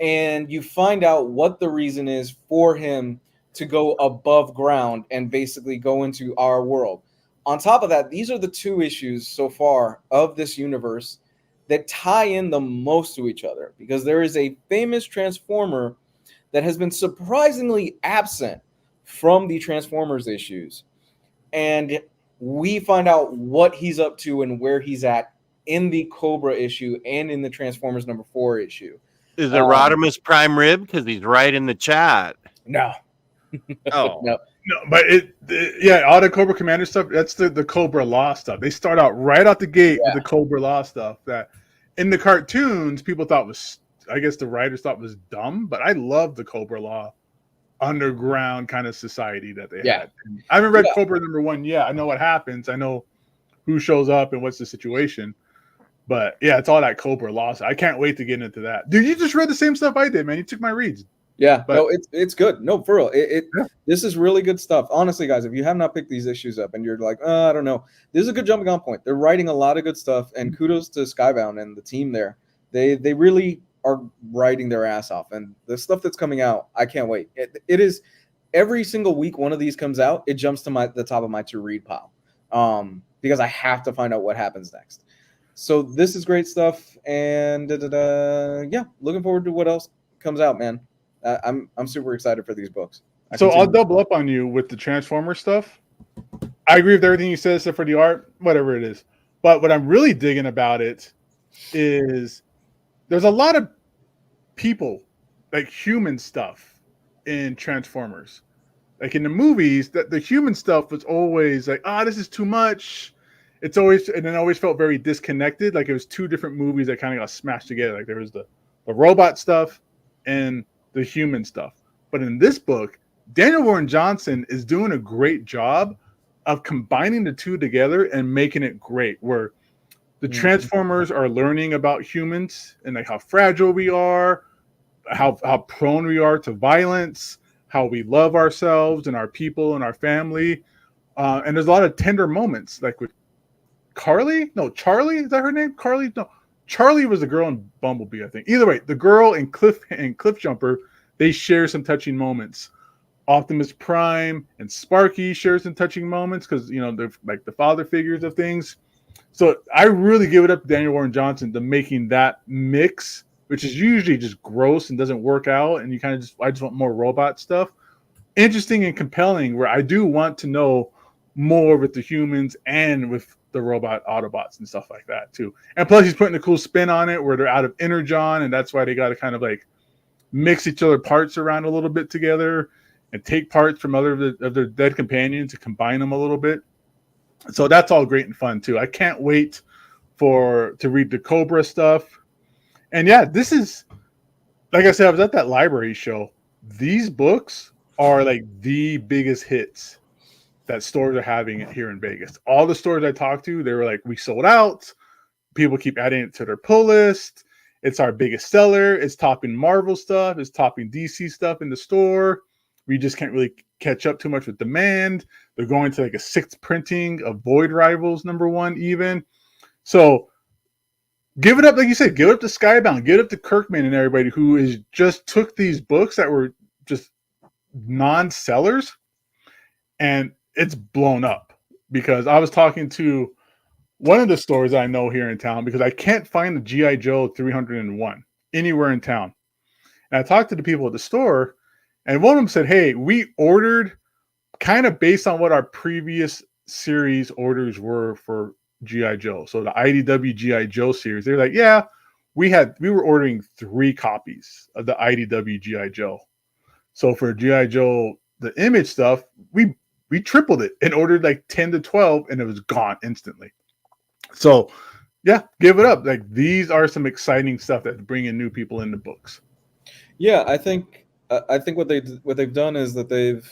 Speaker 3: And you find out what the reason is for him to go above ground and basically go into our world. On top of that, these are the 2 issues so far of this universe that tie in the most to each other, because there is a famous Transformer that has been surprisingly absent from the Transformers issues. And we find out what he's up to and where he's at in the Cobra issue and in the Transformers number 4 issue.
Speaker 1: Is it Rodimus Prime Rib? Because he's right in the chat.
Speaker 3: No.
Speaker 1: Oh.
Speaker 3: No.
Speaker 4: No, but all the Cobra Commander stuff, that's the Cobra Law stuff. They start out right out the gate with the Cobra Law stuff that in the cartoons people thought was, I guess the writers thought was dumb, but I love the Cobra Law underground kind of society that they had. And I haven't read Cobra number 1 yet. I know what happens. I know who shows up and what's the situation. But yeah, it's all that Cobra Law. I can't wait to get into that. Dude, you just read the same stuff I did, man. You took my reads.
Speaker 3: Yeah, but no, it's good. No, for real. This is really good stuff. Honestly, guys, if you have not picked these issues up and you're like, I don't know, this is a good jumping on point. They're writing a lot of good stuff, and kudos to Skybound and the team there. They really are writing their ass off, and the stuff that's coming out, I can't wait. It is every single week one of these comes out, it jumps to the top of my to read pile, because I have to find out what happens next. So this is great stuff, and looking forward to what else comes out, man. I'm super excited for these books.
Speaker 4: I'll double up on you with the Transformer stuff. I agree with everything you said except for the art, whatever it is. But what I'm really digging about it is there's a lot of people, like human stuff in Transformers. Like in the movies, that the human stuff was always like, this is too much. It always felt very disconnected. Like it was 2 different movies that kind of got smashed together. Like there was the robot stuff and the human stuff. But in this book, Daniel Warren Johnson is doing a great job of combining the 2 together and making it great, where the Transformers are learning about humans and like how fragile we are, how prone we are to violence, how we love ourselves and our people and our family. And there's a lot of tender moments, like with Charlie, is that her name? Charlie was the girl in Bumblebee, I think. Either way, the girl in Cliff Jumper, they share some touching moments. Optimus Prime and Sparky share some touching moments because they're like the father figures of things. So I really give it up to Daniel Warren Johnson to making that mix, which is usually just gross and doesn't work out, and I just want more robot stuff. Interesting and compelling, where I do want to know more with the humans and with the robot Autobots and stuff like that too. And plus, he's putting a cool spin on it where they're out of Energon, and that's why they got to kind of like mix each other parts around a little bit together and take parts from other of their dead companions to combine them a little bit. So that's all great and fun too. I can't wait to read the Cobra stuff. And yeah, this is, like I said, I was at that library show. These books are like the biggest hits that stores are having it here in Vegas. All the stores I talked to, they were like, we sold out. People keep adding it to their pull list. It's our biggest seller. It's topping Marvel stuff. It's topping DC stuff in the store. We just can't really catch up too much with demand. They're going to like a 6th printing of Void Rivals #1 even. So give it up, like you said, give it up to Skybound, give it up to Kirkman and everybody who is just took these books that were just non-sellers and it's blown up. Because I was talking to one of the stores I know here in town because I can't find the G.I. Joe 301 anywhere in town. And I talked to the people at the store, and one of them said, hey, we ordered kind of based on what our previous series orders were for G.I. Joe. So the IDW G.I. Joe series, they're like, yeah, we were ordering 3 copies of the IDW G.I. Joe. So for G.I. Joe, the Image stuff, we tripled it and ordered like 10 to 12 and it was gone instantly. So yeah, give it up. Like these are some exciting stuff that's bringing new people into books.
Speaker 3: Yeah, I think what they've done is that the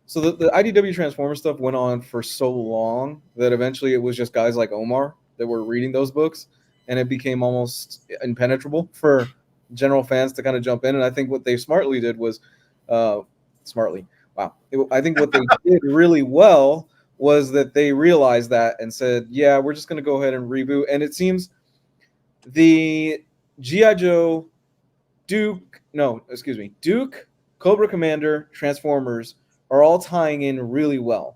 Speaker 3: IDW Transformer stuff went on for so long that eventually it was just guys like Omar that were reading those books, and it became almost impenetrable for general fans to kind of jump in. And I think what they smartly did was I think what they did really well was that they realized that and said, yeah, we're just going to go ahead and reboot. And it seems the G.I. Joe, Duke, Cobra Commander, Transformers are all tying in really well.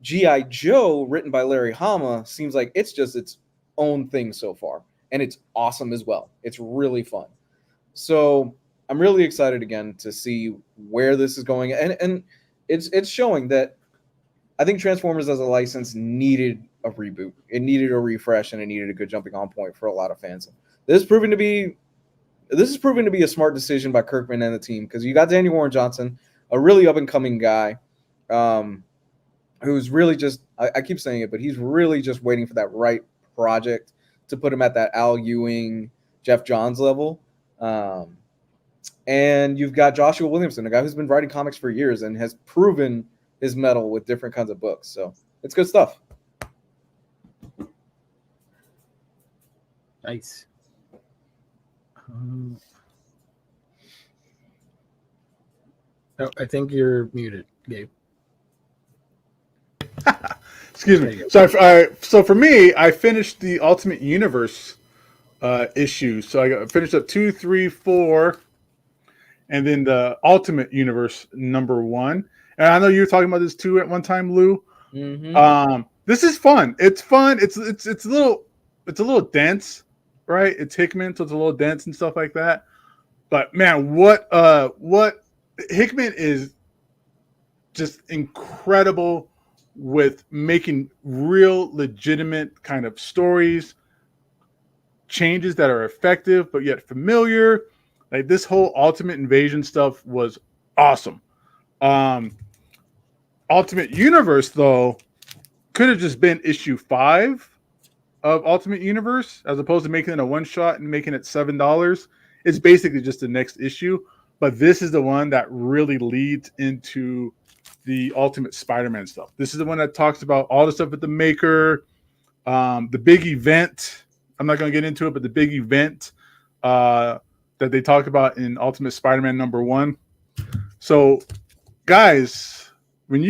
Speaker 3: G.I. Joe, written by Larry Hama, seems like it's just its own thing so far. And it's awesome as well. It's really fun. So I'm really excited again to see where this is going. And it's showing that I think Transformers as a license needed a reboot. It needed a refresh, and it needed a good jumping on point for a lot of fans. This is proving to be a smart decision by Kirkman and the team, because you got Daniel Warren Johnson, a really up-and-coming guy who's really just, I keep saying it, but he's really just waiting for that right project to put him at that Al Ewing, Jeff Johns level. And you've got Joshua Williamson, a guy who's been writing comics for years and has proven his mettle with different kinds of books. So it's good stuff.
Speaker 2: Nice. I think you're muted, Gabe.
Speaker 4: Excuse me. So for me, I finished the Ultimate Universe issue. So I finished up 2, 3, 4, and then the Ultimate Universe #1. And I know you were talking about this too at one time, Lou.
Speaker 3: Mm-hmm.
Speaker 4: This is fun. It's fun. It's a little dense, right? It's Hickman, so it's a little dense and stuff like that. But man, what Hickman is just incredible with making real legitimate kind of stories, changes that are effective but yet familiar. Like this whole Ultimate Invasion stuff was awesome. Ultimate Universe though could have just been issue 5 of Ultimate Universe as opposed to making it a one shot and making it $7. It's basically just the next issue, but this is the one that really leads into the Ultimate Spider-Man stuff. This is the one that talks about all the stuff with the Maker, the big event. I'm not going to get into it, but the big event that they talk about in Ultimate Spider-Man #1. So, guys, when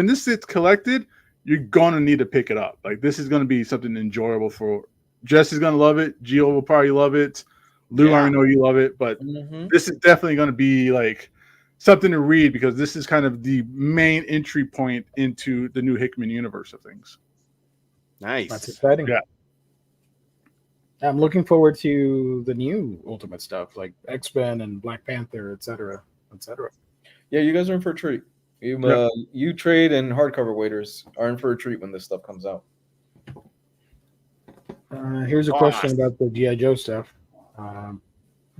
Speaker 4: this gets collected, you're going to need to pick it up. Like this is going to be something enjoyable for Jesse's going to love it. Gio will probably love it. Lou,
Speaker 1: Yeah.
Speaker 4: I know you love it, but this is definitely going to be like something to read because this is kind of the main entry point into the new Hickman universe of things.
Speaker 1: Nice.
Speaker 2: That's exciting.
Speaker 4: Yeah.
Speaker 2: I'm looking forward to the new Ultimate stuff like X-Men and Black Panther, etc., etc.
Speaker 3: Yeah, you guys are in for a treat. You trade and hardcover waiters are in for a treat when this stuff comes out.
Speaker 2: Here's a question about the G.I. Joe stuff.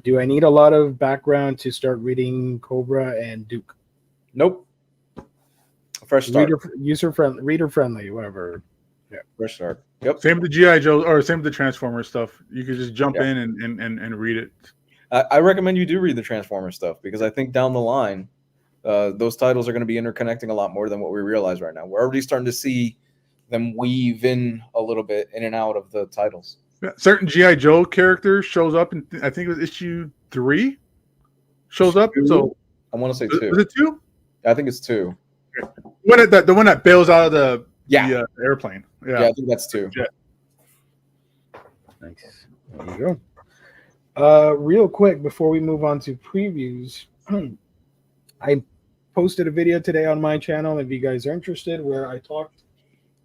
Speaker 2: Do I need a lot of background to start reading Cobra and Duke?
Speaker 3: Nope. Fresh start.
Speaker 2: Reader friendly, whatever. Yeah.
Speaker 3: Fresh start. Yep.
Speaker 2: Same
Speaker 4: with the G.I. Joe or same with the Transformers stuff. You could just jump in and read it.
Speaker 3: I recommend you do read the Transformers stuff because I think down the line, those titles are going to be interconnecting a lot more than what we realize right now. We're already starting to see them weave in a little bit in and out of the titles.
Speaker 4: Yeah, certain G.I. Joe character shows up in I think it was issue 3. Shows up. So
Speaker 3: I want to say 2.
Speaker 4: Was it 2?
Speaker 3: I think it's 2.
Speaker 4: Okay. The one that bails out of the airplane. Yeah,
Speaker 3: I think that's 2.
Speaker 4: Yeah.
Speaker 2: Nice. There you go. Real quick before we move on to previews, I posted a video today on my channel if you guys are interested where I talked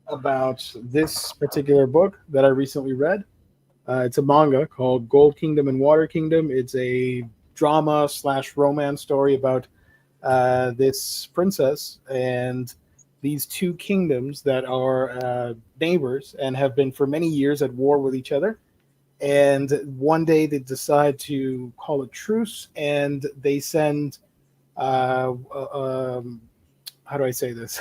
Speaker 2: about this particular book that I recently read. It's a manga called Gold Kingdom and Water Kingdom. It's a drama/romance story about this princess and these two kingdoms that are neighbors and have been for many years at war with each other. And one day they decide to call a truce, and they send how do I say this?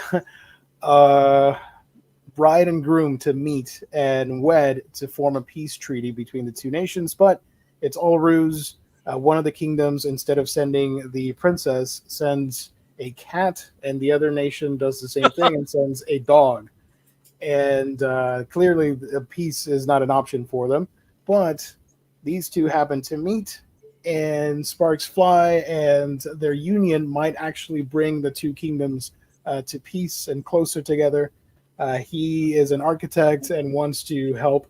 Speaker 2: Bride and groom to meet and wed to form a peace treaty between the two nations, but it's all ruse. One of the kingdoms, instead of sending the princess, sends a cat, and the other nation does the same thing and sends a dog. And clearly, peace is not an option for them. But these two happen to meet, and sparks fly, and their union might actually bring the two kingdoms to peace and closer together. He is an architect and wants to help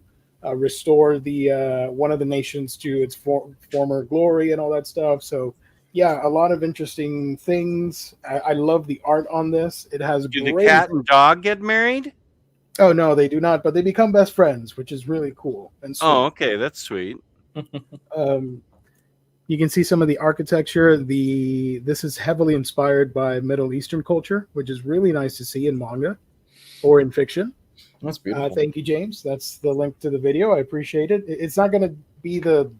Speaker 2: restore the one of the nations to its former glory and all that stuff. So, yeah, a lot of interesting things. I love the art on this. It has
Speaker 1: Do the cat and dog get married?
Speaker 2: Oh, no, they do not, but they become best friends, which is really cool. And sweet.
Speaker 1: Oh, okay, that's sweet.
Speaker 2: You can see some of the architecture. This is heavily inspired by Middle Eastern culture, which is really nice to see in manga or in fiction.
Speaker 3: That's beautiful.
Speaker 2: Thank you, James. That's the link to the video. I appreciate it. It's not going to be the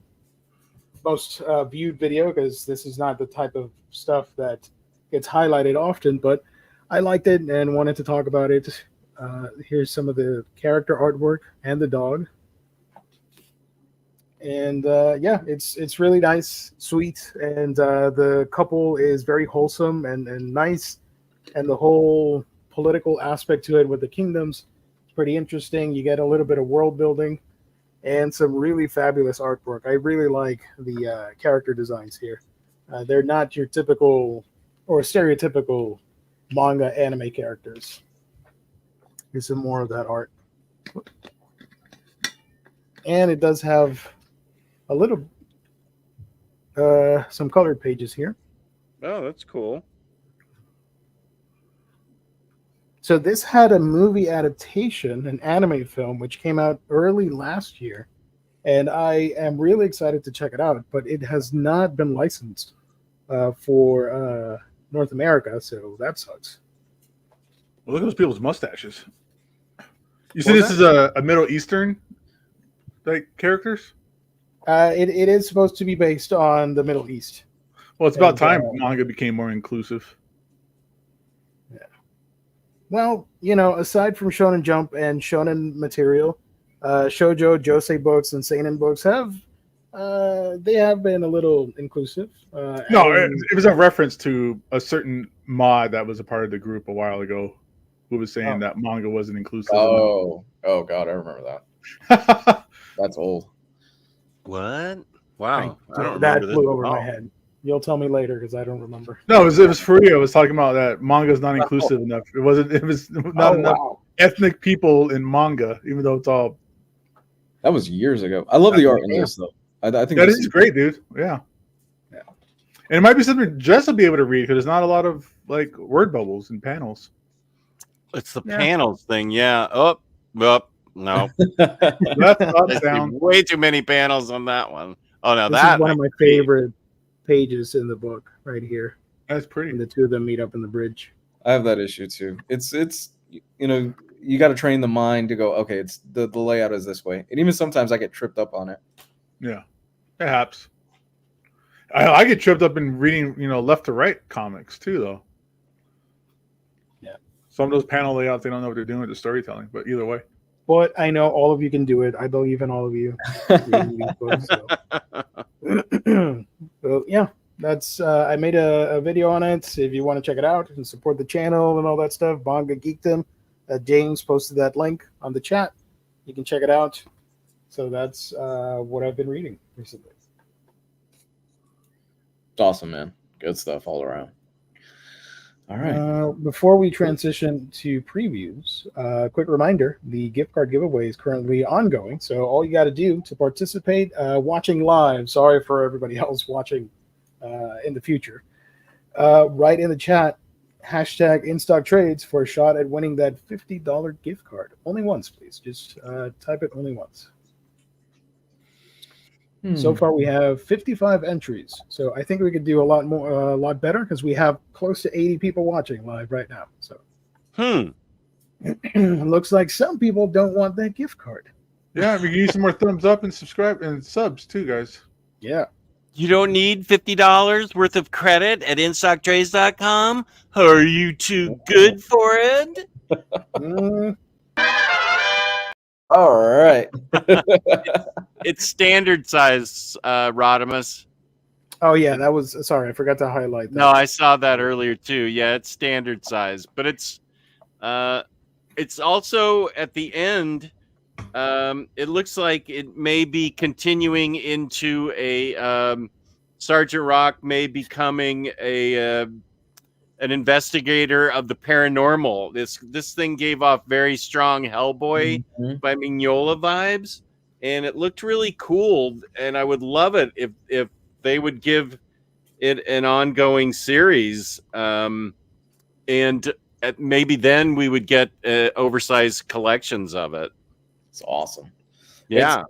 Speaker 2: most viewed video because this is not the type of stuff that gets highlighted often, but I liked it and wanted to talk about it. Here's some of the character artwork and the dog. And yeah, it's really nice, sweet, and the couple is very wholesome and nice, and the whole political aspect to it with the kingdoms is pretty interesting. You get a little bit of world building and some really fabulous artwork. I really like the character designs here. They're not your typical or stereotypical manga anime characters. Here's some more of that art. And it does have a little some colored pages here.
Speaker 1: Oh, that's cool.
Speaker 2: So this had a movie adaptation, an anime film, which came out early last year, and I am really excited to check it out, but it has not been licensed for North America, so that sucks.
Speaker 4: Well, look at those people's mustaches. You see, this is a Middle Eastern like characters?
Speaker 2: It is supposed to be based on the Middle East.
Speaker 4: Well, it's about time manga became more inclusive.
Speaker 2: Yeah. Well, you know, aside from Shonen Jump and Shonen material, Shoujo, Josei books, and Seinen books have been a little inclusive.
Speaker 4: No, it was a reference to a certain mod that was a part of the group a while ago who was saying that manga wasn't inclusive.
Speaker 3: Oh God, I remember that. That's old.
Speaker 1: What? Wow. I don't
Speaker 2: that
Speaker 1: remember
Speaker 2: flew over my head. You'll tell me later because I don't remember.
Speaker 4: No, it was for real. I was talking about that manga is not inclusive enough. It was not enough ethnic people in manga, even though it's all.
Speaker 3: That was years ago. I love the art in this though. I think
Speaker 4: that is great, dude. Yeah. And it might be something Jess will be able to read because there's not a lot of like word bubbles and panels.
Speaker 1: It's the panels thing, yeah. Oh, no.
Speaker 4: Left, up,
Speaker 1: I see
Speaker 4: down.
Speaker 1: way too many panels on that one. Oh no,
Speaker 2: This
Speaker 1: that
Speaker 2: is one of my favorite pages in the book right here.
Speaker 4: That's pretty.
Speaker 2: And the two of them meet up in the bridge.
Speaker 3: I have that issue too. It's you know, you got to train the mind to go, okay, it's the layout is this way. And even sometimes I get tripped up on it.
Speaker 4: Yeah, perhaps. I get tripped up in reading, left to right comics too, though.
Speaker 2: Yeah.
Speaker 4: Some of those panel layouts, they don't know what they're doing with the storytelling, but either way.
Speaker 2: But I know all of you can do it. I believe in all of you. Reading these books, so. So, yeah, that's I made a video on it. If you want to check it out and support the channel and all that stuff, Bonga Geekdom. James posted that link on the chat. You can check it out. So that's what I've been reading recently.
Speaker 3: Awesome, man. Good stuff all around. All right.
Speaker 2: Before we transition to previews, quick reminder, the gift card giveaway is currently ongoing. So all you got to do to participate, watching live, sorry for everybody else watching in the future, write in the chat, hashtag InStockTrades for a shot at winning that $50 gift card. Only once, please. Just type it only once. So far, we have 55 entries. So I think we could do a lot more, a lot better because we have close to 80 people watching live right now. So, looks like some people don't want that gift card.
Speaker 4: Yeah, we can use some more thumbs up and subscribe and subs too, guys.
Speaker 2: Yeah.
Speaker 1: You don't need $50 worth of credit at InStockTrades.com? Are you too good for it?
Speaker 3: All right.
Speaker 1: It's standard size, Rodimus.
Speaker 2: Oh, yeah, that was, sorry, I forgot to highlight that.
Speaker 1: No, I saw that earlier too. Yeah, it's standard size, but it's also at the end. It looks like it may be continuing into a Sergeant Rock may becoming an investigator of the paranormal. This thing gave off very strong Hellboy by Mignola vibes, and it looked really cool. And I would love it if they would give it an ongoing series, and maybe then we would get oversized collections of it.
Speaker 3: It's awesome.
Speaker 1: Yeah,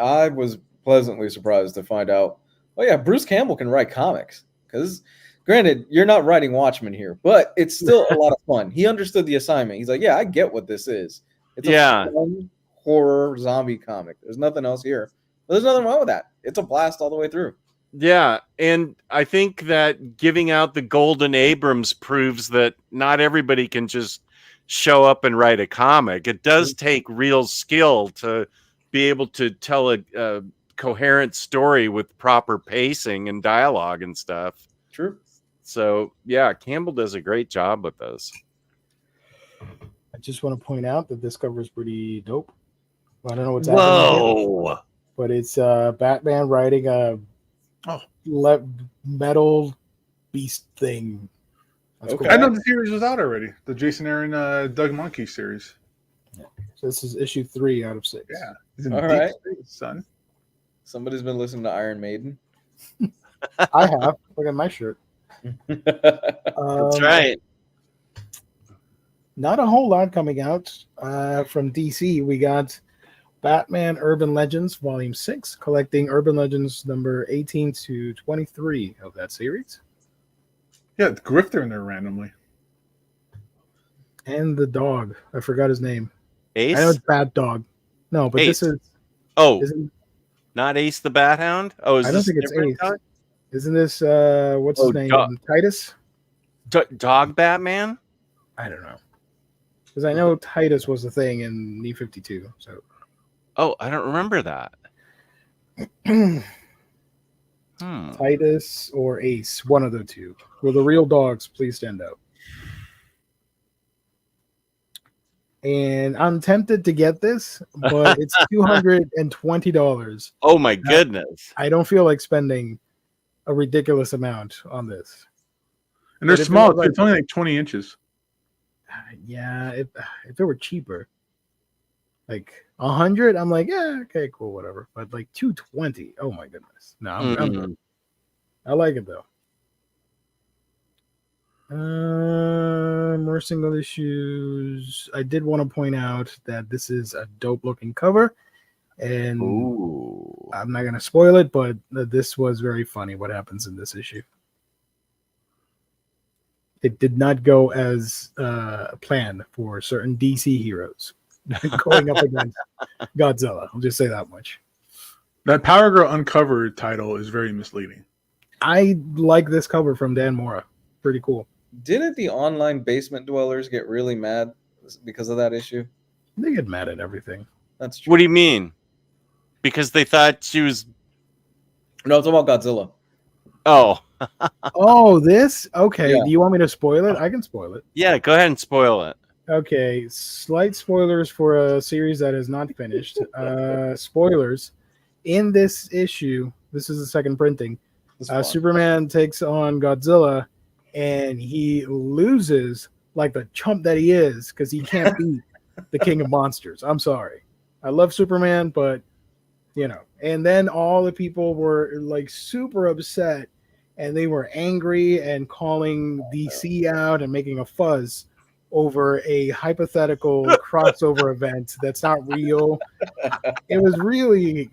Speaker 3: I was pleasantly surprised to find out. Oh yeah, Bruce Campbell can write comics. Because, granted, you're not writing Watchmen here, but it's still a lot of fun. He understood the assignment. He's like, yeah, I get what this is. It's a fun horror zombie comic. There's nothing else here. But there's nothing wrong with that. It's a blast all the way through.
Speaker 1: Yeah, and I think that giving out the Golden Abrams proves that not everybody can just show up and write a comic. It does take real skill to be able to tell a coherent story with proper pacing and dialogue and stuff.
Speaker 3: True.
Speaker 1: So, yeah, Campbell does a great job with this.
Speaker 2: I just want to point out that this cover is pretty dope. I don't know what's happening here, but it's Batman riding a metal beast thing. That's cool.
Speaker 4: I know the series was out already. The Jason Aaron, Doug Monkey series.
Speaker 2: Yeah. So this is issue 3 out of 6.
Speaker 4: Yeah. He's in
Speaker 3: All
Speaker 4: deep
Speaker 3: right,
Speaker 4: space, son.
Speaker 3: Somebody's been listening to Iron Maiden.
Speaker 2: I have. Look at my shirt.
Speaker 1: That's right.
Speaker 2: Not a whole lot coming out from DC. We got Batman Urban Legends Volume 6, collecting Urban Legends number 18 to 23 of that series.
Speaker 4: Yeah, Grifter in there randomly.
Speaker 2: And the dog. I forgot his name.
Speaker 1: Ace?
Speaker 2: I know it's Bat Dog. No, but
Speaker 1: Ace.
Speaker 2: this is...
Speaker 1: Oh, not Ace the Bat Hound? Oh,
Speaker 2: I don't think it's Ace. Dog? Isn't this, what's his name? Titus?
Speaker 1: Dog Batman?
Speaker 2: I don't know. Because I know Titus was a thing in New 52. So.
Speaker 1: Oh, I don't remember that.
Speaker 2: Titus or Ace, one of the two. Will the real dogs please stand out? And I'm tempted to get this, but it's $220.
Speaker 1: Oh my goodness.
Speaker 2: I don't feel like spending a ridiculous amount on this.
Speaker 4: And they're small. It's only like 20 inches.
Speaker 2: Yeah, if it were cheaper. Like 100, I'm like, yeah, okay, cool, whatever. But like 220, oh my goodness. No, I'm good. I like it though. More single issues. I did want to point out that this is a dope looking cover, and I'm not gonna spoil it, but this was very funny. What happens in this issue? It did not go as planned for certain DC heroes going up against Godzilla. I'll just say that much.
Speaker 4: That Power Girl Uncovered title is very misleading.
Speaker 2: I like this cover from Dan Mora. Pretty cool.
Speaker 3: Didn't the online basement dwellers get really mad because of that issue?
Speaker 2: They get mad at everything.
Speaker 3: That's true.
Speaker 1: What do you mean? Because they thought she was...
Speaker 3: No, it's about Godzilla.
Speaker 1: Oh.
Speaker 2: Oh, this? Okay.
Speaker 3: Yeah.
Speaker 2: Do you want me to spoil it? I can spoil it.
Speaker 1: Yeah, go ahead and spoil it.
Speaker 2: Okay. Slight spoilers for a series that is not finished. Spoilers. In this issue, this is the second printing, Superman takes on Godzilla, and he loses like the chump that he is because he can't beat the King of Monsters. I'm sorry. I love Superman, but, and then all the people were like super upset, and they were angry and calling DC out and making a fuzz over a hypothetical crossover event that's not real. It was really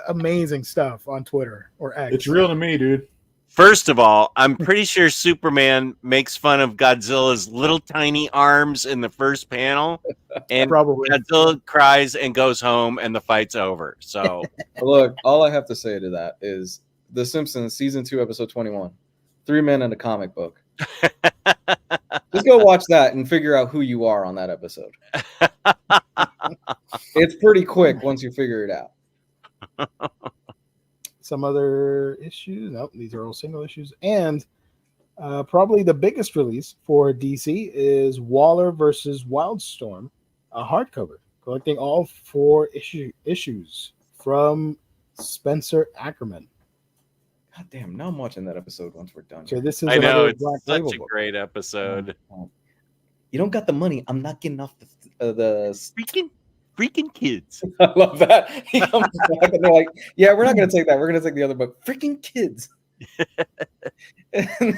Speaker 2: amazing stuff on Twitter or X.
Speaker 4: It's real to me, dude.
Speaker 1: First of all, I'm pretty sure Superman makes fun of Godzilla's little tiny arms in the first panel, and
Speaker 2: Probably.
Speaker 1: Godzilla cries and goes home, and the fight's over. So,
Speaker 3: look, all I have to say to that is The Simpsons season 2, episode 21, 3 men and a comic book. Just go watch that and figure out who you are on that episode. It's pretty quick once you figure it out.
Speaker 2: Some other issues. Nope, these are all single issues. And probably the biggest release for DC is Waller versus Wildstorm, a hardcover, collecting all 4 issues from Spencer Ackerman.
Speaker 3: God damn, now I'm watching that episode once we're done.
Speaker 2: So this is
Speaker 1: I know, it's
Speaker 2: Black
Speaker 1: such
Speaker 2: Label
Speaker 1: a
Speaker 2: book.
Speaker 1: great episode.
Speaker 3: You don't got the money. I'm not getting off the
Speaker 1: Freaking kids.
Speaker 3: I love that. He comes back and they're like, yeah, we're not going to take that. We're going to take the other book. Freaking kids. And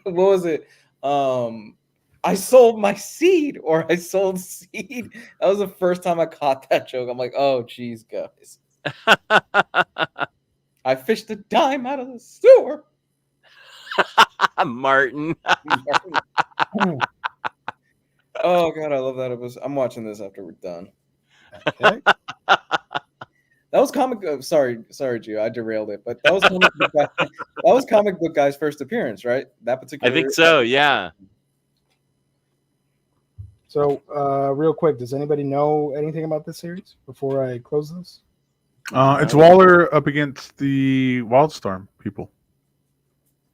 Speaker 3: what was it? I sold my seed, or I sold seed. That was the first time I caught that joke. I'm like, oh, geez, guys. I fished a dime out of the sewer.
Speaker 1: Martin.
Speaker 3: Oh, God, I love that episode. I'm watching this after we're done.
Speaker 2: Okay.
Speaker 3: That was comic. Sorry, Gio, I derailed it. But that was comic book guy's first appearance, right? That particular.
Speaker 1: I think so. Yeah.
Speaker 2: So, real quick, does anybody know anything about this series before I close this?
Speaker 4: It's Waller up against the Wildstorm people.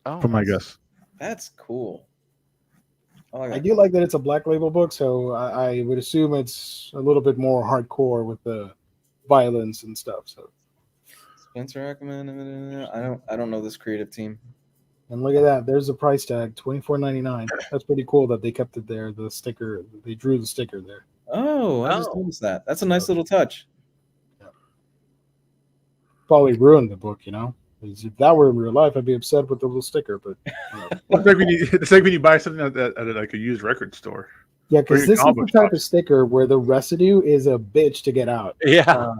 Speaker 1: Oh,
Speaker 4: from my guess.
Speaker 3: That's cool.
Speaker 2: I do like that it's a Black Label book, so I would assume it's a little bit more hardcore with the violence and stuff. So
Speaker 3: Spencer Ackerman, I don't know this creative team.
Speaker 2: And look at that, there's the price tag, $24.99. That's pretty cool that they kept it there. The sticker, they drew the sticker there.
Speaker 3: Oh, I just noticed that. That's a nice little touch.
Speaker 2: Yeah. Probably ruined the book, If that were in real life, I'd be upset with the little sticker. But
Speaker 4: it's like when you buy something at like a used record store.
Speaker 2: yeah, because this is the type of sticker where the residue is a bitch to get out.
Speaker 1: Yeah,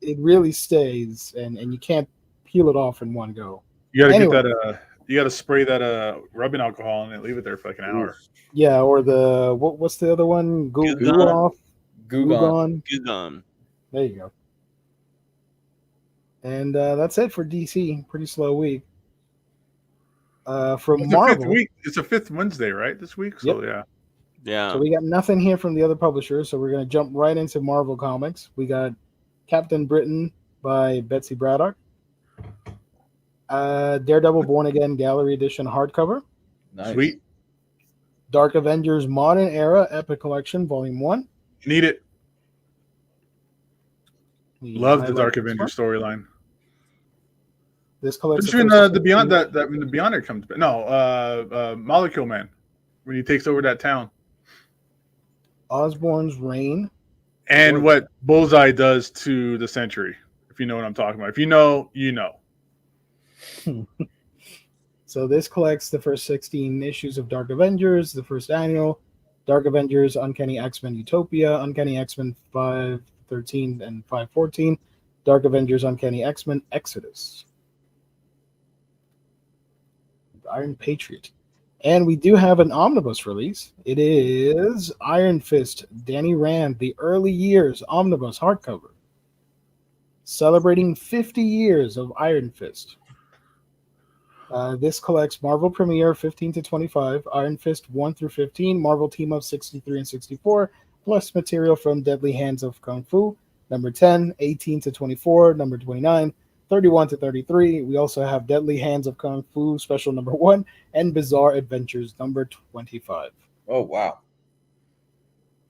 Speaker 2: it really stays, and you can't peel it off in one go.
Speaker 4: You got to get that. You got to spray that rubbing alcohol and then leave it there for like an hour.
Speaker 2: Yeah, or the what's the other one? Gugon. There you go. And that's it for DC. Pretty slow week. From
Speaker 4: it's
Speaker 2: Marvel,
Speaker 4: it's a 5th Wednesday, right? This week, so
Speaker 1: yeah.
Speaker 2: So we got nothing here from the other publishers. So we're gonna jump right into Marvel Comics. We got Captain Britain by Betsy Braddock. Daredevil Born Again Gallery Edition hardcover.
Speaker 3: Nice.
Speaker 4: Sweet.
Speaker 2: Dark Avengers Modern Era Epic Collection Volume 1.
Speaker 4: Need it. Love the Dark Avengers storyline.
Speaker 2: This collection.
Speaker 4: The Beyond that when the Beyonder comes back. No, Molecule Man when he takes over that town.
Speaker 2: Osborn's Reign.
Speaker 4: and what Bullseye does to the Century. If you know what I'm talking about. If you know, you know.
Speaker 2: So this collects the first 16 issues of Dark Avengers, the first annual, Dark Avengers, Uncanny X-Men Utopia, Uncanny X-Men 513 and 514, Dark Avengers, Uncanny X-Men Exodus, Iron Patriot. And we do have an omnibus release. It is Iron Fist, Danny Rand, The Early Years Omnibus hardcover, celebrating 50 years of Iron Fist. This collects Marvel Premiere 15 to 25, Iron Fist 1 through 15, Marvel Team Up 63 and 64, plus material from Deadly Hands of Kung Fu, number 10, 18 to 24, number 29, 31 to 33. We also have Deadly Hands of Kung Fu special number 1 and Bizarre Adventures number 25.
Speaker 3: Oh, wow.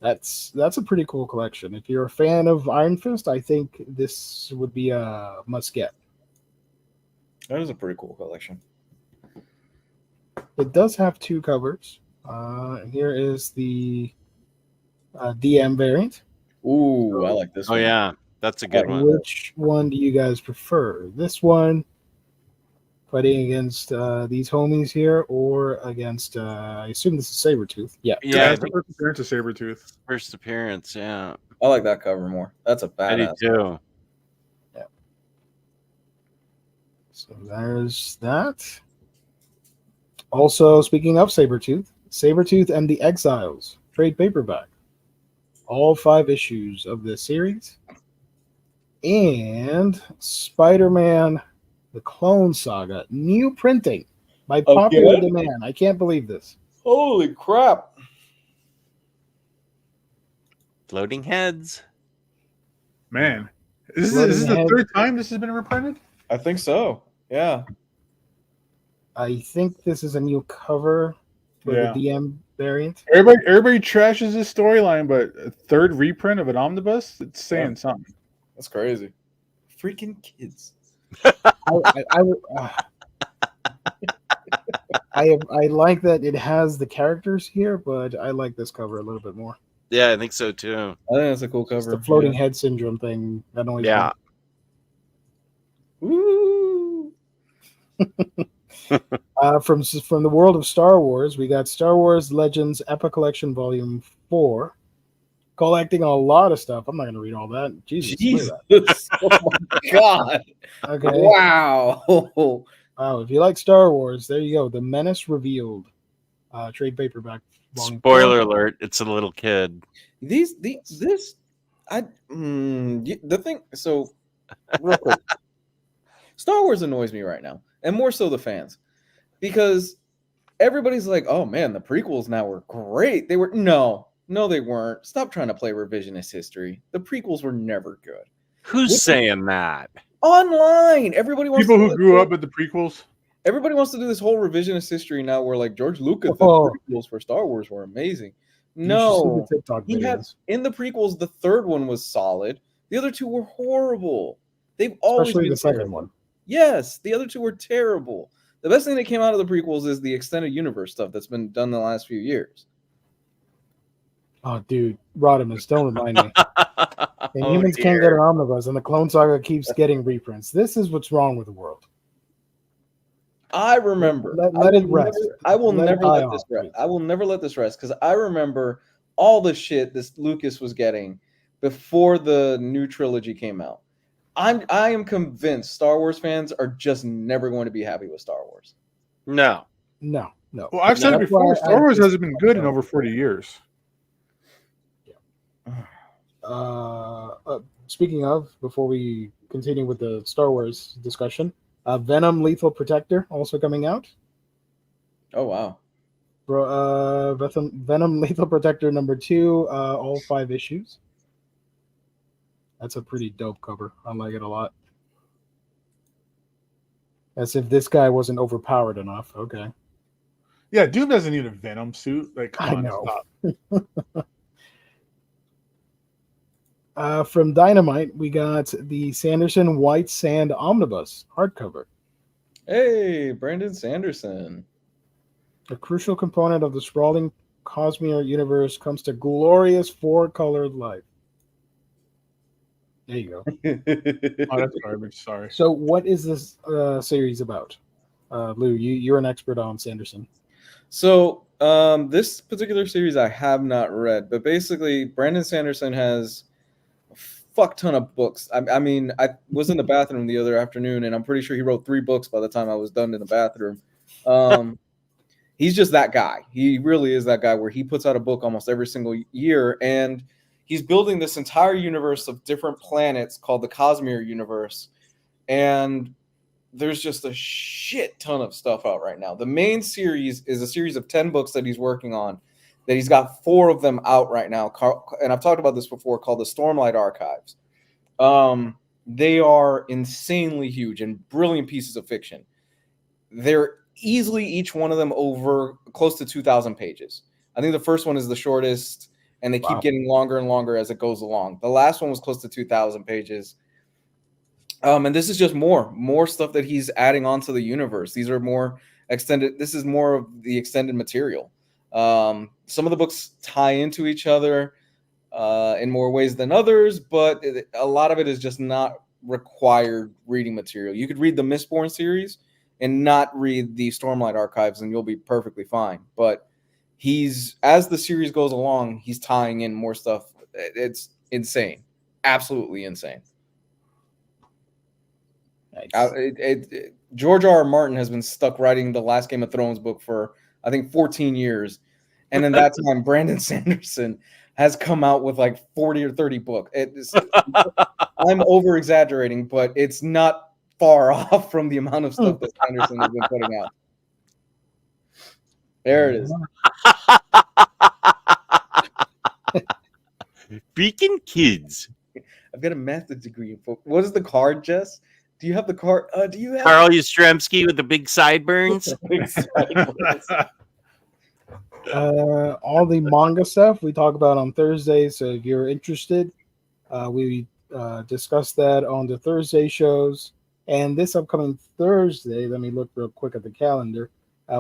Speaker 2: That's a pretty cool collection. If you're a fan of Iron Fist, I think this would be a must get.
Speaker 3: That is a pretty cool collection.
Speaker 2: It does have 2 covers. Here is the DM variant.
Speaker 3: Ooh, I like this one.
Speaker 1: Oh, yeah. That's a good one.
Speaker 2: Which one do you guys prefer? This one, fighting against these homies here, or against, I assume this is Sabretooth. Yeah.
Speaker 1: Yeah,
Speaker 4: It's the first appearance of Sabretooth.
Speaker 1: First appearance, yeah.
Speaker 3: I like that cover more. That's a
Speaker 1: I do
Speaker 3: badass.
Speaker 1: too.
Speaker 2: Yeah. So there's that. Also, speaking of Sabretooth, Sabretooth and the Exiles, trade paperback. All 5 issues of this series. And Spider-Man, the Clone Saga, new printing by popular demand. I can't believe this.
Speaker 3: Holy crap.
Speaker 1: Floating heads.
Speaker 4: Man, this is the 3rd time this has been reprinted?
Speaker 3: I think so. Yeah.
Speaker 2: I think this is a new cover for the DM variant.
Speaker 4: Everybody trashes this storyline, but a 3rd reprint of an omnibus, it's saying something.
Speaker 3: That's crazy. Freaking kids.
Speaker 2: I like that it has the characters here, but I like this cover a little bit more.
Speaker 1: Yeah, I think so too.
Speaker 3: I think that's a cool cover.
Speaker 2: It's the floating head syndrome thing. That always
Speaker 3: Woo!
Speaker 2: From the world of Star Wars, we got Star Wars Legends Epic Collection Volume 4. Collecting a lot of stuff. I'm not going to read all that. Jesus.
Speaker 3: Oh my God.
Speaker 2: Okay.
Speaker 3: Wow.
Speaker 2: Wow. If you like Star Wars, there you go. The Menace Revealed. Trade paperback.
Speaker 1: Spoiler alert, it's a little kid.
Speaker 3: The thing, so real quick. Star Wars annoys me right now, and more so the fans, because everybody's like, oh man, the prequels now were great. They were no, they weren't. Stop trying to play revisionist history. The prequels were never good.
Speaker 1: Who's saying that?
Speaker 3: Online, everybody wants
Speaker 4: people who grew up with the prequels.
Speaker 3: Everybody wants to do this whole revisionist history now, where like George Lucas, the prequels for Star Wars were amazing. No, he had in the prequels. The 3rd one was solid. The other 2 were horrible. They've always been
Speaker 2: the second one.
Speaker 3: Yes, the other 2 were terrible. The best thing that came out of the prequels is the extended universe stuff that's been done in the last few years.
Speaker 2: Oh, dude, Rodimus, don't remind me. And humans can't get an omnibus, and the Clone Saga keeps getting reprints. This is what's wrong with the world.
Speaker 3: I remember.
Speaker 2: Let it rest.
Speaker 3: I will never let this rest. I will never let this rest, because I remember all the shit this Lucas was getting before the new trilogy came out. I am convinced Star Wars fans are just never going to be happy with Star Wars.
Speaker 1: No.
Speaker 2: Well,
Speaker 4: I've said it before. Star Wars hasn't been good in over 40 years.
Speaker 2: Speaking of, before we continue with the Star Wars discussion, Venom Lethal Protector also coming out.
Speaker 3: Oh, wow.
Speaker 2: Venom Lethal Protector number 2, all 5 issues. That's a pretty dope cover. I like it a lot. As if this guy wasn't overpowered enough. Okay.
Speaker 4: Yeah, Doom doesn't need a Venom suit. Like, come on,
Speaker 2: stop. From Dynamite, we got the Sanderson White Sand Omnibus hardcover.
Speaker 3: Hey, Brandon Sanderson.
Speaker 2: A crucial component of the sprawling Cosmere universe comes to glorious 4-colored life. There you go.
Speaker 4: Oh, that's garbage. Sorry.
Speaker 2: So, what is this series about? Lou, you're an expert on Sanderson.
Speaker 3: So, this particular series I have not read, but basically, Brandon Sanderson has a fuck ton of books. I mean, I was in the bathroom the other afternoon, and I'm pretty sure he wrote 3 books by the time I was done in the bathroom. He's just that guy. He really is that guy where he puts out a book almost every single year, and he's building this entire universe of different planets called the Cosmere universe. And there's just a shit ton of stuff out right now. The main series is a series of 10 books that he's working on, that he's got 4 of them out right now. And I've talked about this before, called the Stormlight Archives. They are insanely huge and brilliant pieces of fiction. They're easily, each one of them, over close to 2,000 pages. I think the first one is the shortest, and they keep getting longer and longer as it goes along. The last one was close to 2,000 pages. And this is just more stuff that he's adding onto the universe. These are more extended. This is more of the extended material. Some of the books tie into each other in more ways than others, but a lot of it is just not required reading material. You could read the Mistborn series and not read the Stormlight Archives, and you'll be perfectly fine. But as the series goes along, he's tying in more stuff. It's insane. Absolutely insane. Nice. George R.R. Martin has been stuck writing the last Game of Thrones book for, I think, 14 years. And in that time, Brandon Sanderson has come out with like 40 or 30 books. I'm over-exaggerating, but it's not far off from the amount of stuff that Sanderson has been putting out. There it is.
Speaker 1: Freaking kids.
Speaker 3: I've got a master's degree. What is the card, Jess? Do you have the card? Do you have
Speaker 1: Carl Yastrzemski with the big sideburns?
Speaker 2: All the manga stuff we talk about on Thursday. So if you're interested, we discuss that on the Thursday shows. And this upcoming Thursday, let me look real quick at the calendar.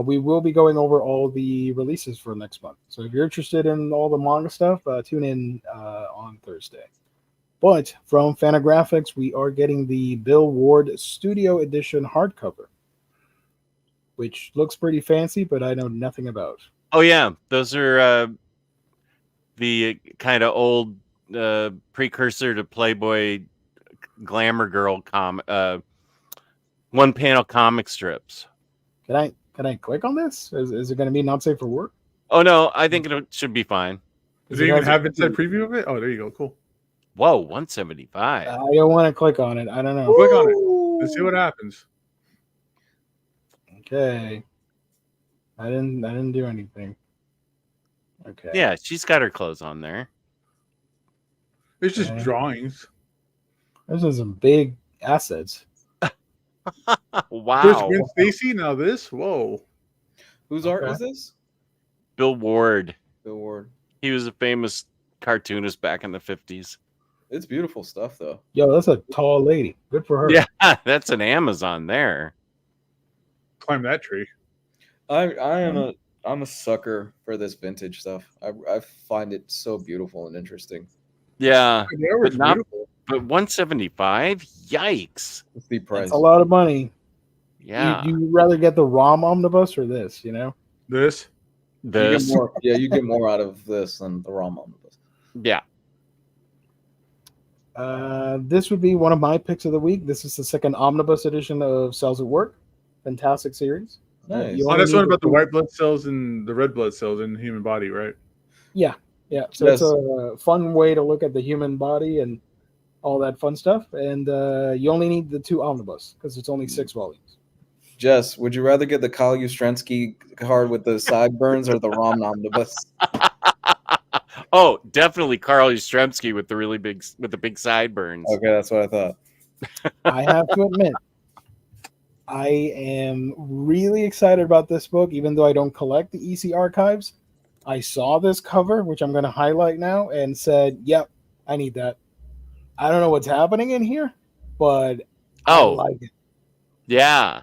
Speaker 2: We will be going over all the releases for next month. So if you're interested in all the manga stuff, tune in on Thursday. But from Fantagraphics, we are getting the Bill Ward Studio Edition hardcover, which looks pretty fancy, but I know nothing about.
Speaker 1: Oh, yeah. Those are the kind of old precursor to Playboy Glamour Girl one-panel comic strips.
Speaker 2: Can I click on this? Is it going to be not safe for work?
Speaker 1: Oh, no. I think it should be fine.
Speaker 4: Does it even have inside preview of it? Oh, there you go. Cool.
Speaker 1: Whoa, 175.
Speaker 2: I don't want to click on it. I don't know.
Speaker 4: Click on it. Let's see what happens.
Speaker 2: Okay. I didn't do anything. Okay.
Speaker 1: Yeah, she's got her clothes on there.
Speaker 4: It's just drawings.
Speaker 2: Those are some big assets.
Speaker 1: Wow.
Speaker 4: First Gwen Stacy, now this? Whoa.
Speaker 3: Whose art is this?
Speaker 1: Bill Ward.
Speaker 3: Bill Ward.
Speaker 1: He was a famous cartoonist back in the 50s.
Speaker 3: It's beautiful stuff, though.
Speaker 2: Yo, that's a tall lady. Good for her.
Speaker 1: Yeah, that's an Amazon there.
Speaker 4: Climb that tree.
Speaker 3: I'm a sucker for this vintage stuff. I find it so beautiful and interesting.
Speaker 1: Yeah,
Speaker 4: beautiful.
Speaker 1: But 175? Yikes!
Speaker 3: It's the price.
Speaker 2: That's a lot of money.
Speaker 1: Yeah.
Speaker 2: You rather get the ROM Omnibus or this? You know.
Speaker 4: This.
Speaker 3: You get more out of this than the ROM Omnibus.
Speaker 1: Yeah.
Speaker 2: This would be one of my picks of the week. This is the second Omnibus edition of Cells at Work. Fantastic series.
Speaker 3: Nice.
Speaker 4: That's one about the white blood cells and the red blood cells in the human body, right?
Speaker 2: Yeah. So it's a fun way to look at the human body and all that fun stuff. And you only need the 2 Omnibus because it's only 6 volumes.
Speaker 3: Jess, would you rather get the Kyle Yastrzemski card with the sideburns or the ROM Omnibus?
Speaker 1: Oh, definitely Carl Yastrzemski with the big sideburns.
Speaker 3: Okay, that's what I thought.
Speaker 2: I have to admit, I am really excited about this book, even though I don't collect the EC archives. I saw this cover, which I'm going to highlight now, and said, yep, I need that. I don't know what's happening in here, but I like it.
Speaker 1: Yeah.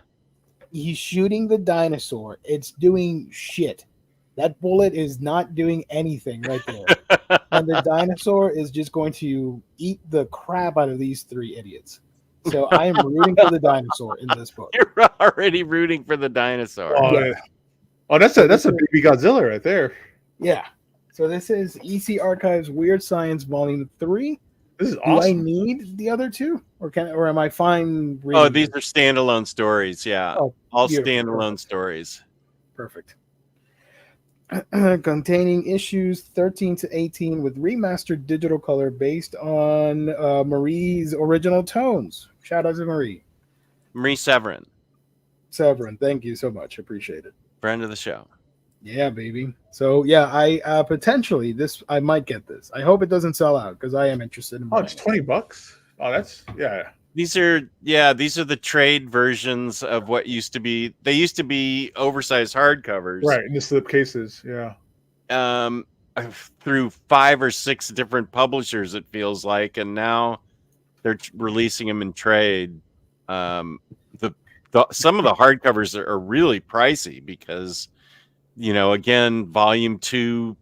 Speaker 2: He's shooting the dinosaur. It's doing shit. That bullet is not doing anything right there. And the dinosaur is just going to eat the crap out of these three idiots. So I am rooting for the dinosaur in this book.
Speaker 1: You're already rooting for the dinosaur.
Speaker 4: Oh,
Speaker 2: Yeah.
Speaker 4: yeah. Oh, that's a baby Godzilla right there.
Speaker 2: Yeah. So this is EC Archives Weird Science Volume 3.
Speaker 4: This is
Speaker 2: Do
Speaker 4: awesome.
Speaker 2: I need the other two? Or am I fine reading
Speaker 1: Oh, these
Speaker 2: this?
Speaker 1: are standalone stories. Yeah.
Speaker 2: Oh,
Speaker 1: All
Speaker 2: beautiful.
Speaker 1: standalone stories.
Speaker 2: Perfect. Containing issues 13 to 18 with remastered digital color based on Marie's original tones. Shout out to Marie.
Speaker 1: Marie Severin,
Speaker 2: Severin, thank you so much. Appreciate it.
Speaker 1: friend of the show.
Speaker 2: Yeah, baby. So yeah, I potentially I might get this. I hope it doesn't sell out because I am interested in
Speaker 4: Oh,
Speaker 2: buying
Speaker 4: it's
Speaker 2: it.
Speaker 4: $20. Oh, that's
Speaker 1: These are the trade versions of what used to be. They used to be oversized hardcovers,
Speaker 4: right in the slip cases. Yeah.
Speaker 1: Through 5 or 6 different publishers. It feels like, and now they're releasing them in trade. Some of the hardcovers are really pricey because, again, volume 2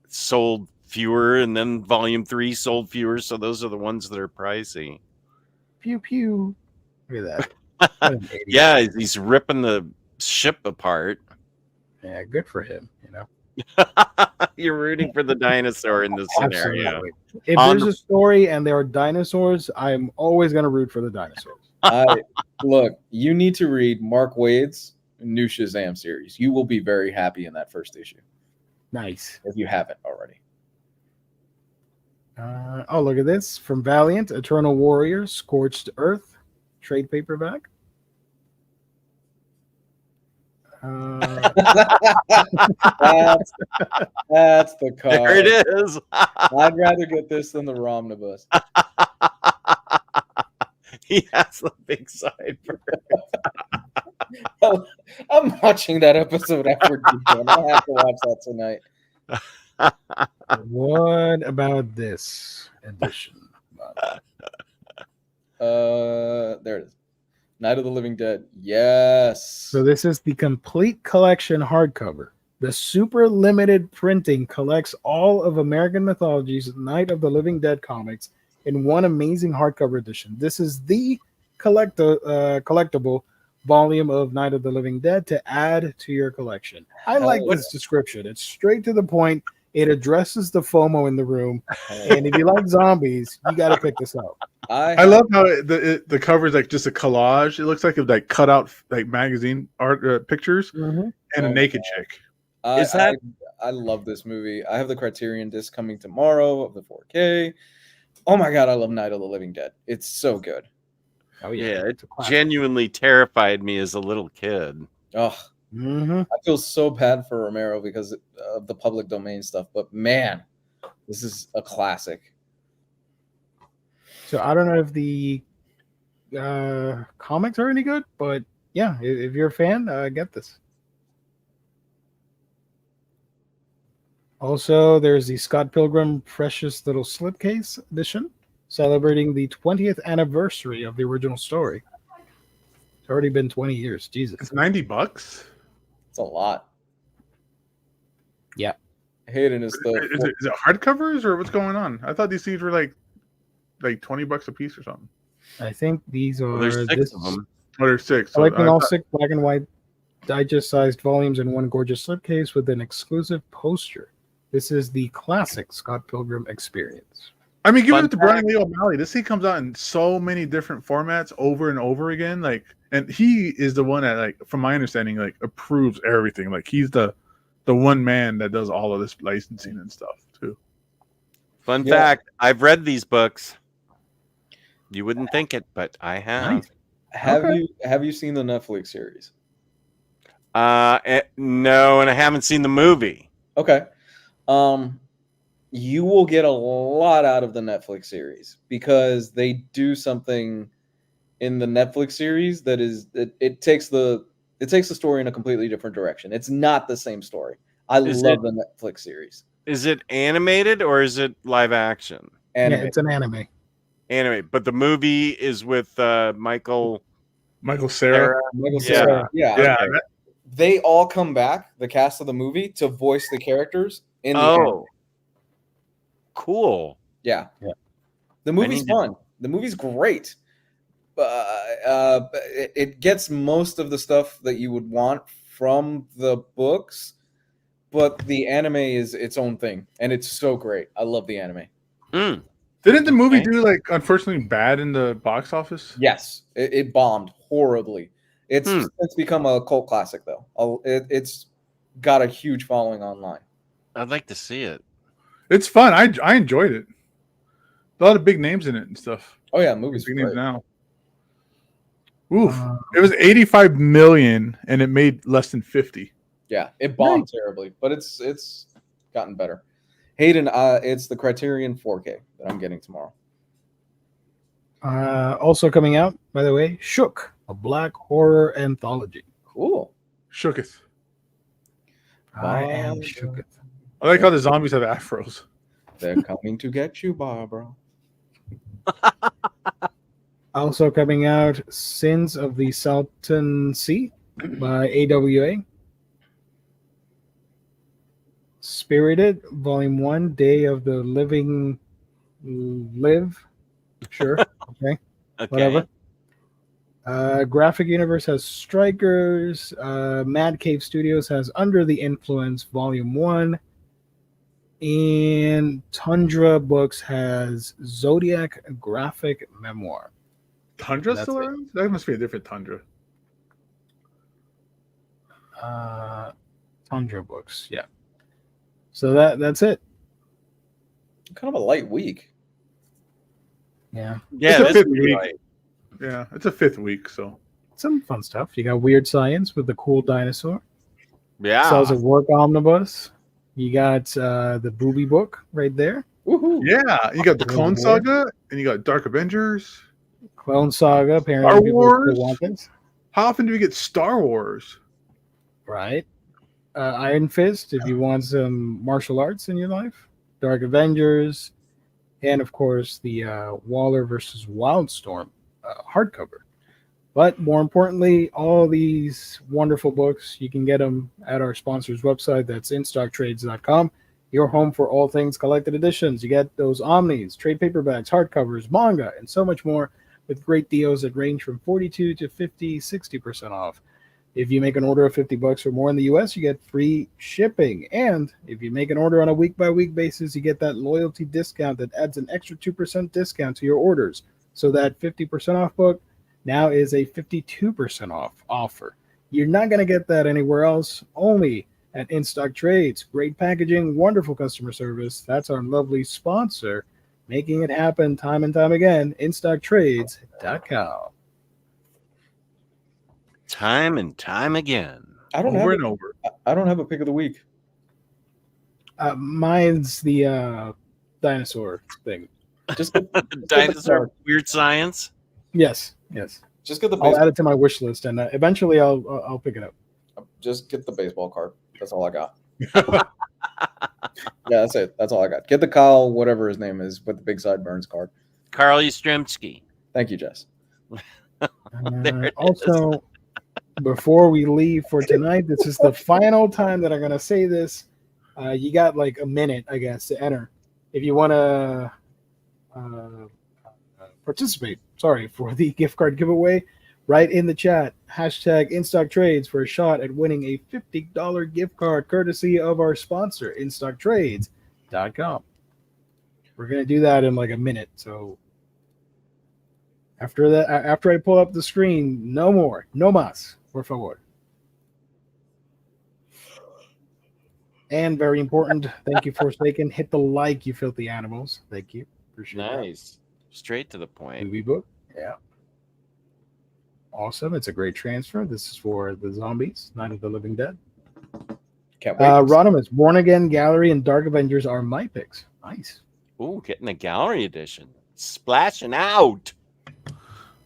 Speaker 1: sold fewer, and then volume 3 sold fewer. So those are the ones that are pricey.
Speaker 2: Pew pew. Look at that. What an idiot.
Speaker 1: Yeah, he's ripping the ship apart.
Speaker 2: Yeah, good for him.
Speaker 1: You're rooting for the dinosaur in this scenario.
Speaker 2: Absolutely. If there's a story and there are dinosaurs, I'm always going to root for the dinosaurs.
Speaker 3: Look, you need to read Mark Waid's new Shazam series. You will be very happy in that first issue.
Speaker 2: Nice.
Speaker 3: If you haven't already.
Speaker 2: Oh, look at this. From Valiant, Eternal Warrior, Scorched Earth, trade paperback.
Speaker 3: That's the card.
Speaker 1: There it is.
Speaker 3: I'd rather get this than the Omnibus.
Speaker 1: He has a big side for
Speaker 3: I'm watching that episode after we're done. I have to watch that tonight.
Speaker 2: What about this edition?
Speaker 3: There it is. Night of the Living Dead. Yes.
Speaker 2: So this is the complete collection hardcover. The super limited printing collects all of American Mythology's Night of the Living Dead comics in one amazing hardcover edition. This is the collectible volume of Night of the Living Dead to add to your collection. I like this description. It's straight to the point. It addresses the FOMO in the room. And if you like zombies, you got to pick this up.
Speaker 4: I love how the cover is like just a collage. It looks like it like cut out like magazine art pictures and a naked chick.
Speaker 3: I love this movie. I have the Criterion disc coming tomorrow of the 4K. Oh my god, I love Night of the Living Dead. It's so good.
Speaker 1: Oh yeah, it genuinely terrified me as a little kid.
Speaker 3: Oh, I feel so bad for Romero because of the public domain stuff, but man, this is a classic.
Speaker 2: So I don't know if the comics are any good, but yeah, if you're a fan, get this. Also, there's the Scott Pilgrim Precious Little Slipcase edition, celebrating the 20th anniversary of the original story. It's already been 20 years. Jesus.
Speaker 4: It's $90.
Speaker 3: It's a lot.
Speaker 2: Yeah.
Speaker 3: Hayden is
Speaker 4: Is it hardcovers or what's going on? I thought these things were like $20 a piece or something.
Speaker 2: I think these are.
Speaker 1: There's 6 of them.
Speaker 4: Oh, there's 6.
Speaker 2: Collecting all 6 black and white digest-sized volumes in one gorgeous slipcase with an exclusive poster. This is the classic Scott Pilgrim experience.
Speaker 4: I mean, give it to Brian Lee O'Malley. This thing comes out in so many different formats over and over again. Like, and he is the one that, like, from my understanding, like, approves everything. Like, he's the one man that does all of this licensing and stuff too.
Speaker 1: Fun fact: I've read these books. You wouldn't think it, but I have.
Speaker 3: Nice. Have you seen the Netflix series?
Speaker 1: No, and I haven't seen the movie.
Speaker 3: Okay. You will get a lot out of the Netflix series because they do something in the Netflix series that is it takes the story in a completely different direction. It's not the same story. I love the Netflix series.
Speaker 1: Is it animated or is it live action?
Speaker 2: Anime. Yeah, it's an anime.
Speaker 1: Anime, but the movie is with Michael
Speaker 4: Cera.
Speaker 3: Michael Cera.
Speaker 1: Yeah.
Speaker 3: Okay. they all come back, the cast of the movie, to voice the characters in the anime.
Speaker 1: Cool.
Speaker 3: Yeah.
Speaker 2: Yeah.
Speaker 3: The movie's fun. The movie's great. It gets most of the stuff that you would want from the books, but the anime is its own thing, and it's so great. I love the anime.
Speaker 4: Didn't the movie do like unfortunately bad in the box office?
Speaker 3: Yes, it bombed horribly. It's become a cult classic though. It's got a huge following online.
Speaker 1: I'd like to see it.
Speaker 4: It's fun. I enjoyed it. A lot of big names in it and stuff.
Speaker 3: Oh yeah, movies
Speaker 4: big
Speaker 3: great.
Speaker 4: names now. Oof! It was 85 million and it made less than 50.
Speaker 3: Yeah, it bombed terribly, but it's gotten better. Hayden, it's the Criterion 4K that I'm getting tomorrow.
Speaker 2: Also coming out, by the way, Shook, a black horror anthology.
Speaker 3: Cool.
Speaker 4: Shooketh.
Speaker 2: I am shooketh.
Speaker 4: I like how the zombies have afros.
Speaker 3: They're coming to get you, Barbara.
Speaker 2: Also coming out, Sins of the Salton Sea by AWA. Spirited, Volume 1, Day of the Living Live. Sure. Okay. Whatever. Graphic Universe has Strikers. Mad Cave Studios has Under the Influence, Volume 1. And Tundra Books has Zodiac Graphic Memoir.
Speaker 4: Tundra still around? That must be a different Tundra.
Speaker 2: Tundra Books, yeah. So that's it.
Speaker 3: Kind of a light week.
Speaker 2: Yeah.
Speaker 1: Yeah,
Speaker 4: it's a
Speaker 1: this
Speaker 4: fifth week. Yeah, it's a 5th week, so
Speaker 2: some fun stuff. You got Weird Science with the cool dinosaur.
Speaker 1: Yeah.
Speaker 2: Cells at Work Omnibus. You got the Booby book right there.
Speaker 3: Woohoo.
Speaker 4: yeah, you got the Clone Saga and you got Dark Avengers.
Speaker 2: Clone Saga. Apparently,
Speaker 4: Star
Speaker 2: people
Speaker 4: Wars?
Speaker 2: still want this.
Speaker 4: How often do we get Star Wars?
Speaker 2: Right. Iron Fist, if you want some martial arts in your life. Dark Avengers. And, of course, the Waller versus Wildstorm hardcover. But more importantly, all these wonderful books, you can get them at our sponsor's website. That's instocktrades.com. Your home for all things collected editions. You get those Omnis, trade paperbacks, hardcovers, manga, and so much more with great deals that range from 42 to 50, 60% off. If you make an order of $50 or more in the U.S., you get free shipping. And if you make an order on a week-by-week basis, you get that loyalty discount that adds an extra 2% discount to your orders. So that 50% off book now is a 52% off offer. You're not going to get that anywhere else, only at In Stock Trades. Great packaging, wonderful customer service. That's our lovely sponsor, making it happen time and time again. InStockTrades.com.
Speaker 1: Time and time again.
Speaker 3: I don't
Speaker 4: Over
Speaker 3: have
Speaker 4: and over.
Speaker 3: I don't have a pick of the week.
Speaker 2: Mine's the dinosaur thing.
Speaker 3: Just
Speaker 1: Dinosaur Weird Science.
Speaker 2: Yes.
Speaker 3: Just get the
Speaker 2: I'll
Speaker 3: baseball.
Speaker 2: add it to my wish list, and eventually I'll pick it up.
Speaker 3: Just get the baseball card. That's all I got. Yeah, that's it. That's all I got. Get the Kyle, whatever his name is, with the big sideburns card.
Speaker 1: Carl Yastrzemski.
Speaker 3: Thank you, Jess.
Speaker 1: There it
Speaker 2: Also, before we leave for tonight, this is the final time that I'm going to say this. You got like a minute, I guess, to enter. If you want to participate, for the gift card giveaway, write in the chat, hashtag InStockTrades for a shot at winning a $50 gift card courtesy of our sponsor, InStockTrades.com. We're going to do that in like a minute. So after that, after I pull up the screen, no more, no más, por favor. And very important, thank you, Forsaken. Hit the like, you filthy animals. Thank you. Appreciate that.
Speaker 1: Nice. Straight to the point.
Speaker 2: Movie book. Yeah. Awesome. It's a great transfer. This is for the Zombies, Night of the Living Dead.
Speaker 3: Can't wait.
Speaker 2: Rodimus, Born Again Gallery and Dark Avengers are my picks. Nice.
Speaker 1: Ooh, getting the gallery edition. Splashing out.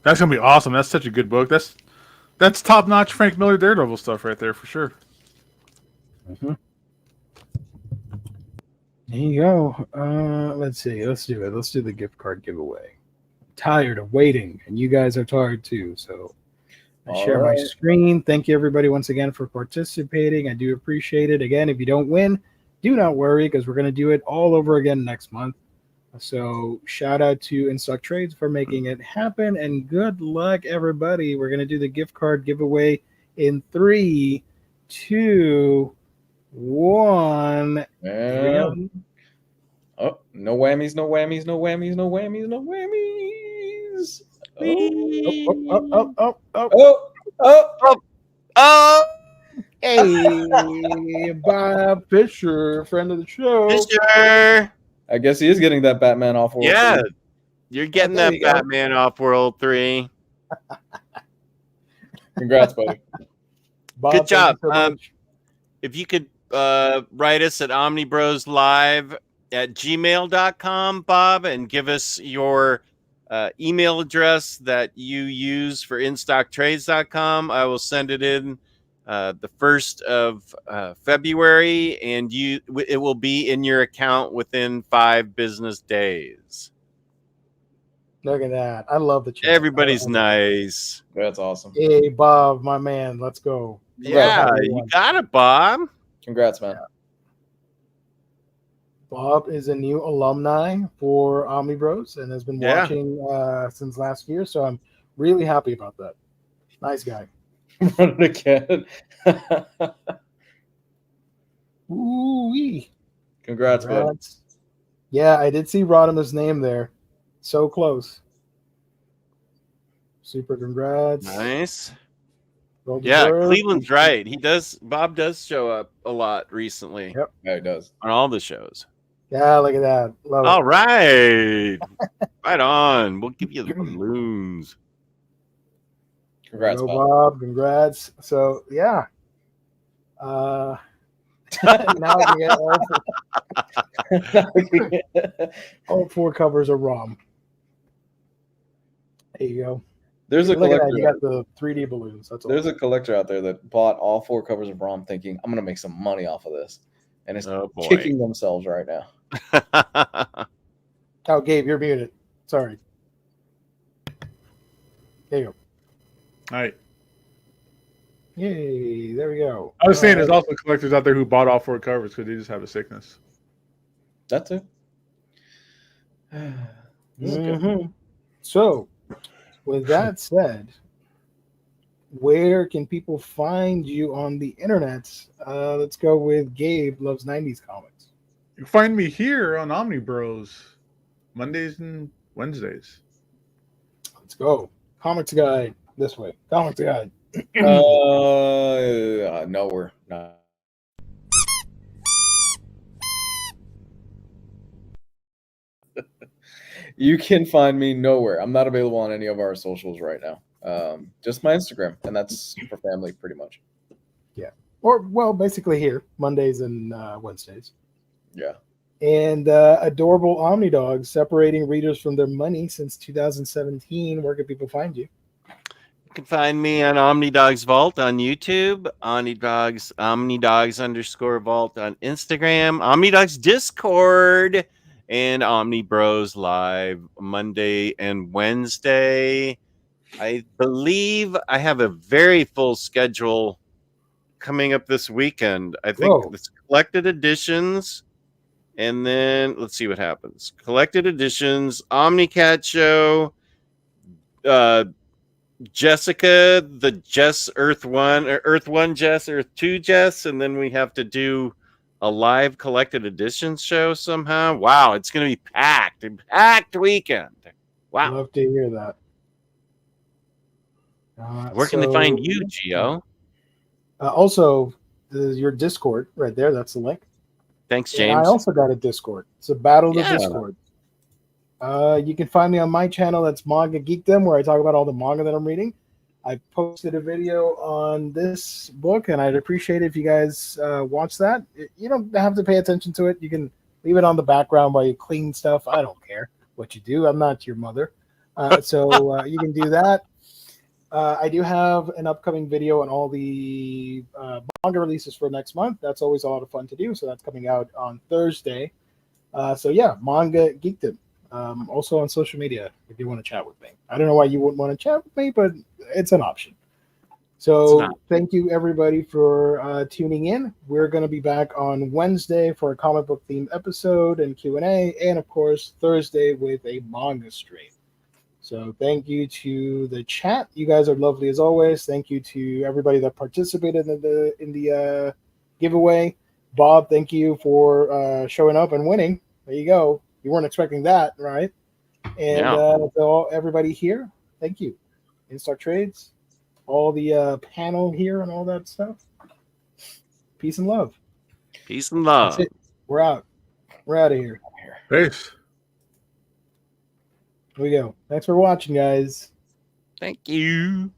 Speaker 4: That's gonna be awesome. That's such a good book. That's top notch Frank Miller Daredevil stuff right there for sure.
Speaker 2: Mm-hmm. There you go. Let's see. Let's do it. Let's do the gift card giveaway. Tired of waiting, and you guys are tired too. So I share my screen. Thank you, everybody, once again for participating. I do appreciate it. Again, if you don't win, do not worry because we're going to do it all over again next month. So shout out to In Stock Trades for making it happen, and good luck, everybody. We're going to do the gift card giveaway in 3, 2, 1.
Speaker 3: Oh, no whammies, no whammies, no whammies, no whammies, no whammies.
Speaker 2: Oh. Hey, Bob Fisher, friend of the show.
Speaker 1: Fisher.
Speaker 3: I guess he is getting that Batman off World 3.
Speaker 1: You're getting that Batman off World 3.
Speaker 3: Congrats, buddy.
Speaker 2: Bob,
Speaker 1: good job.
Speaker 2: So
Speaker 1: if you could write us at omnibroslive@gmail.com, Bob, and give us your email address that you use for instocktrades.com. I will send it in the 1st of February, and it will be in your account within 5 business days.
Speaker 2: Look at that. I love the chat.
Speaker 1: Everybody's nice.
Speaker 3: That's awesome.
Speaker 2: Hey, Bob, my man. Let's go.
Speaker 1: Yeah, you got it, Bob.
Speaker 3: Congrats, man.
Speaker 2: Bob is a new alumni for Omnibros and has been watching since last year, so I'm really happy about that. Nice guy.
Speaker 3: Running again.
Speaker 2: Ooh-wee.
Speaker 3: Congrats, man.
Speaker 2: Yeah, I did see Rodimus' name there. So close. Super congrats.
Speaker 1: Nice.
Speaker 2: Yeah,
Speaker 1: Cleveland's right. Bob does show up a lot recently.
Speaker 2: Yep.
Speaker 3: Yeah, he does.
Speaker 1: On all the shows.
Speaker 2: Yeah, look at that. Love
Speaker 1: all
Speaker 2: it.
Speaker 1: Right. Right on. We'll give you the balloons.
Speaker 3: Congrats,
Speaker 2: Bob. Congrats. So, yeah. Now we get all 4 covers of ROM. There you go.
Speaker 3: There's a collector.
Speaker 2: You got the 3D balloons. That's all.
Speaker 3: There's a collector out there that bought all 4 covers of ROM thinking, I'm going to make some money off of this. And it's kicking themselves right now.
Speaker 2: Oh, Gabe, you're muted. Sorry. There you go.
Speaker 4: All right.
Speaker 2: Yay, there we go.
Speaker 4: I was saying there's also collectors out there who bought all 4 covers because they just have a sickness.
Speaker 3: That too.
Speaker 2: So, with that said, where can people find you on the internet? Let's go with Gabe Loves 90s Comics.
Speaker 4: You can find me here on Omnibros Mondays and Wednesdays.
Speaker 2: Let's go. Comics Guide this way. Comics Guide.
Speaker 3: Nowhere. No. You can find me nowhere. I'm not available on any of our socials right now. Just my Instagram, and that's for family pretty much.
Speaker 2: Yeah. Or, well, basically here, Mondays and Wednesdays.
Speaker 3: Yeah.
Speaker 2: And adorable Omnidogs separating readers from their money since 2017. Where can people find you?
Speaker 1: You can find me on Omnidogs Vault on YouTube, Omnidogs _Vault on Instagram, Omnidogs Discord, and Omnibros Live Monday and Wednesday. I believe I have a very full schedule coming up this weekend. I think it's collected editions, and then let's see what happens. Collected editions, Omnicat show, Jessica, the Jess Earth 1, Earth 1 Jess, Earth 2 Jess, and then we have to do a live collected editions show somehow. Wow, it's going to be packed weekend. Wow.
Speaker 2: Love to hear that.
Speaker 1: Where can they find you, Gio?
Speaker 2: Also, your Discord right there. That's the link.
Speaker 1: Thanks, James.
Speaker 2: And I also got a Discord. It's a battle of the Discord. You can find me on my channel. That's Manga Geekdom, where I talk about all the manga that I'm reading. I posted a video on this book, and I'd appreciate it if you guys watch that. You don't have to pay attention to it. You can leave it on the background while you clean stuff. I don't care what you do. I'm not your mother. So you can do that. I do have an upcoming video on all the manga releases for next month. That's always a lot of fun to do. So that's coming out on Thursday. So yeah, Manga Geekdom. Also on social media if you want to chat with me. I don't know why you wouldn't want to chat with me, but it's an option. So thank you everybody for tuning in. We're going to be back on Wednesday for a comic book themed episode and Q&A, and of course Thursday with a manga stream. So thank you to the chat. You guys are lovely as always. Thank you to everybody that participated in the giveaway. Bob, thank you for showing up and winning. There you go. You weren't expecting that, right? And so everybody here, thank you. Instar Trades, all the panel here and all that stuff. Peace and love.
Speaker 1: Peace and love.
Speaker 2: That's it. We're out. We're out of here.
Speaker 4: Peace.
Speaker 2: Here we go. Thanks for watching, guys.
Speaker 1: Thank you.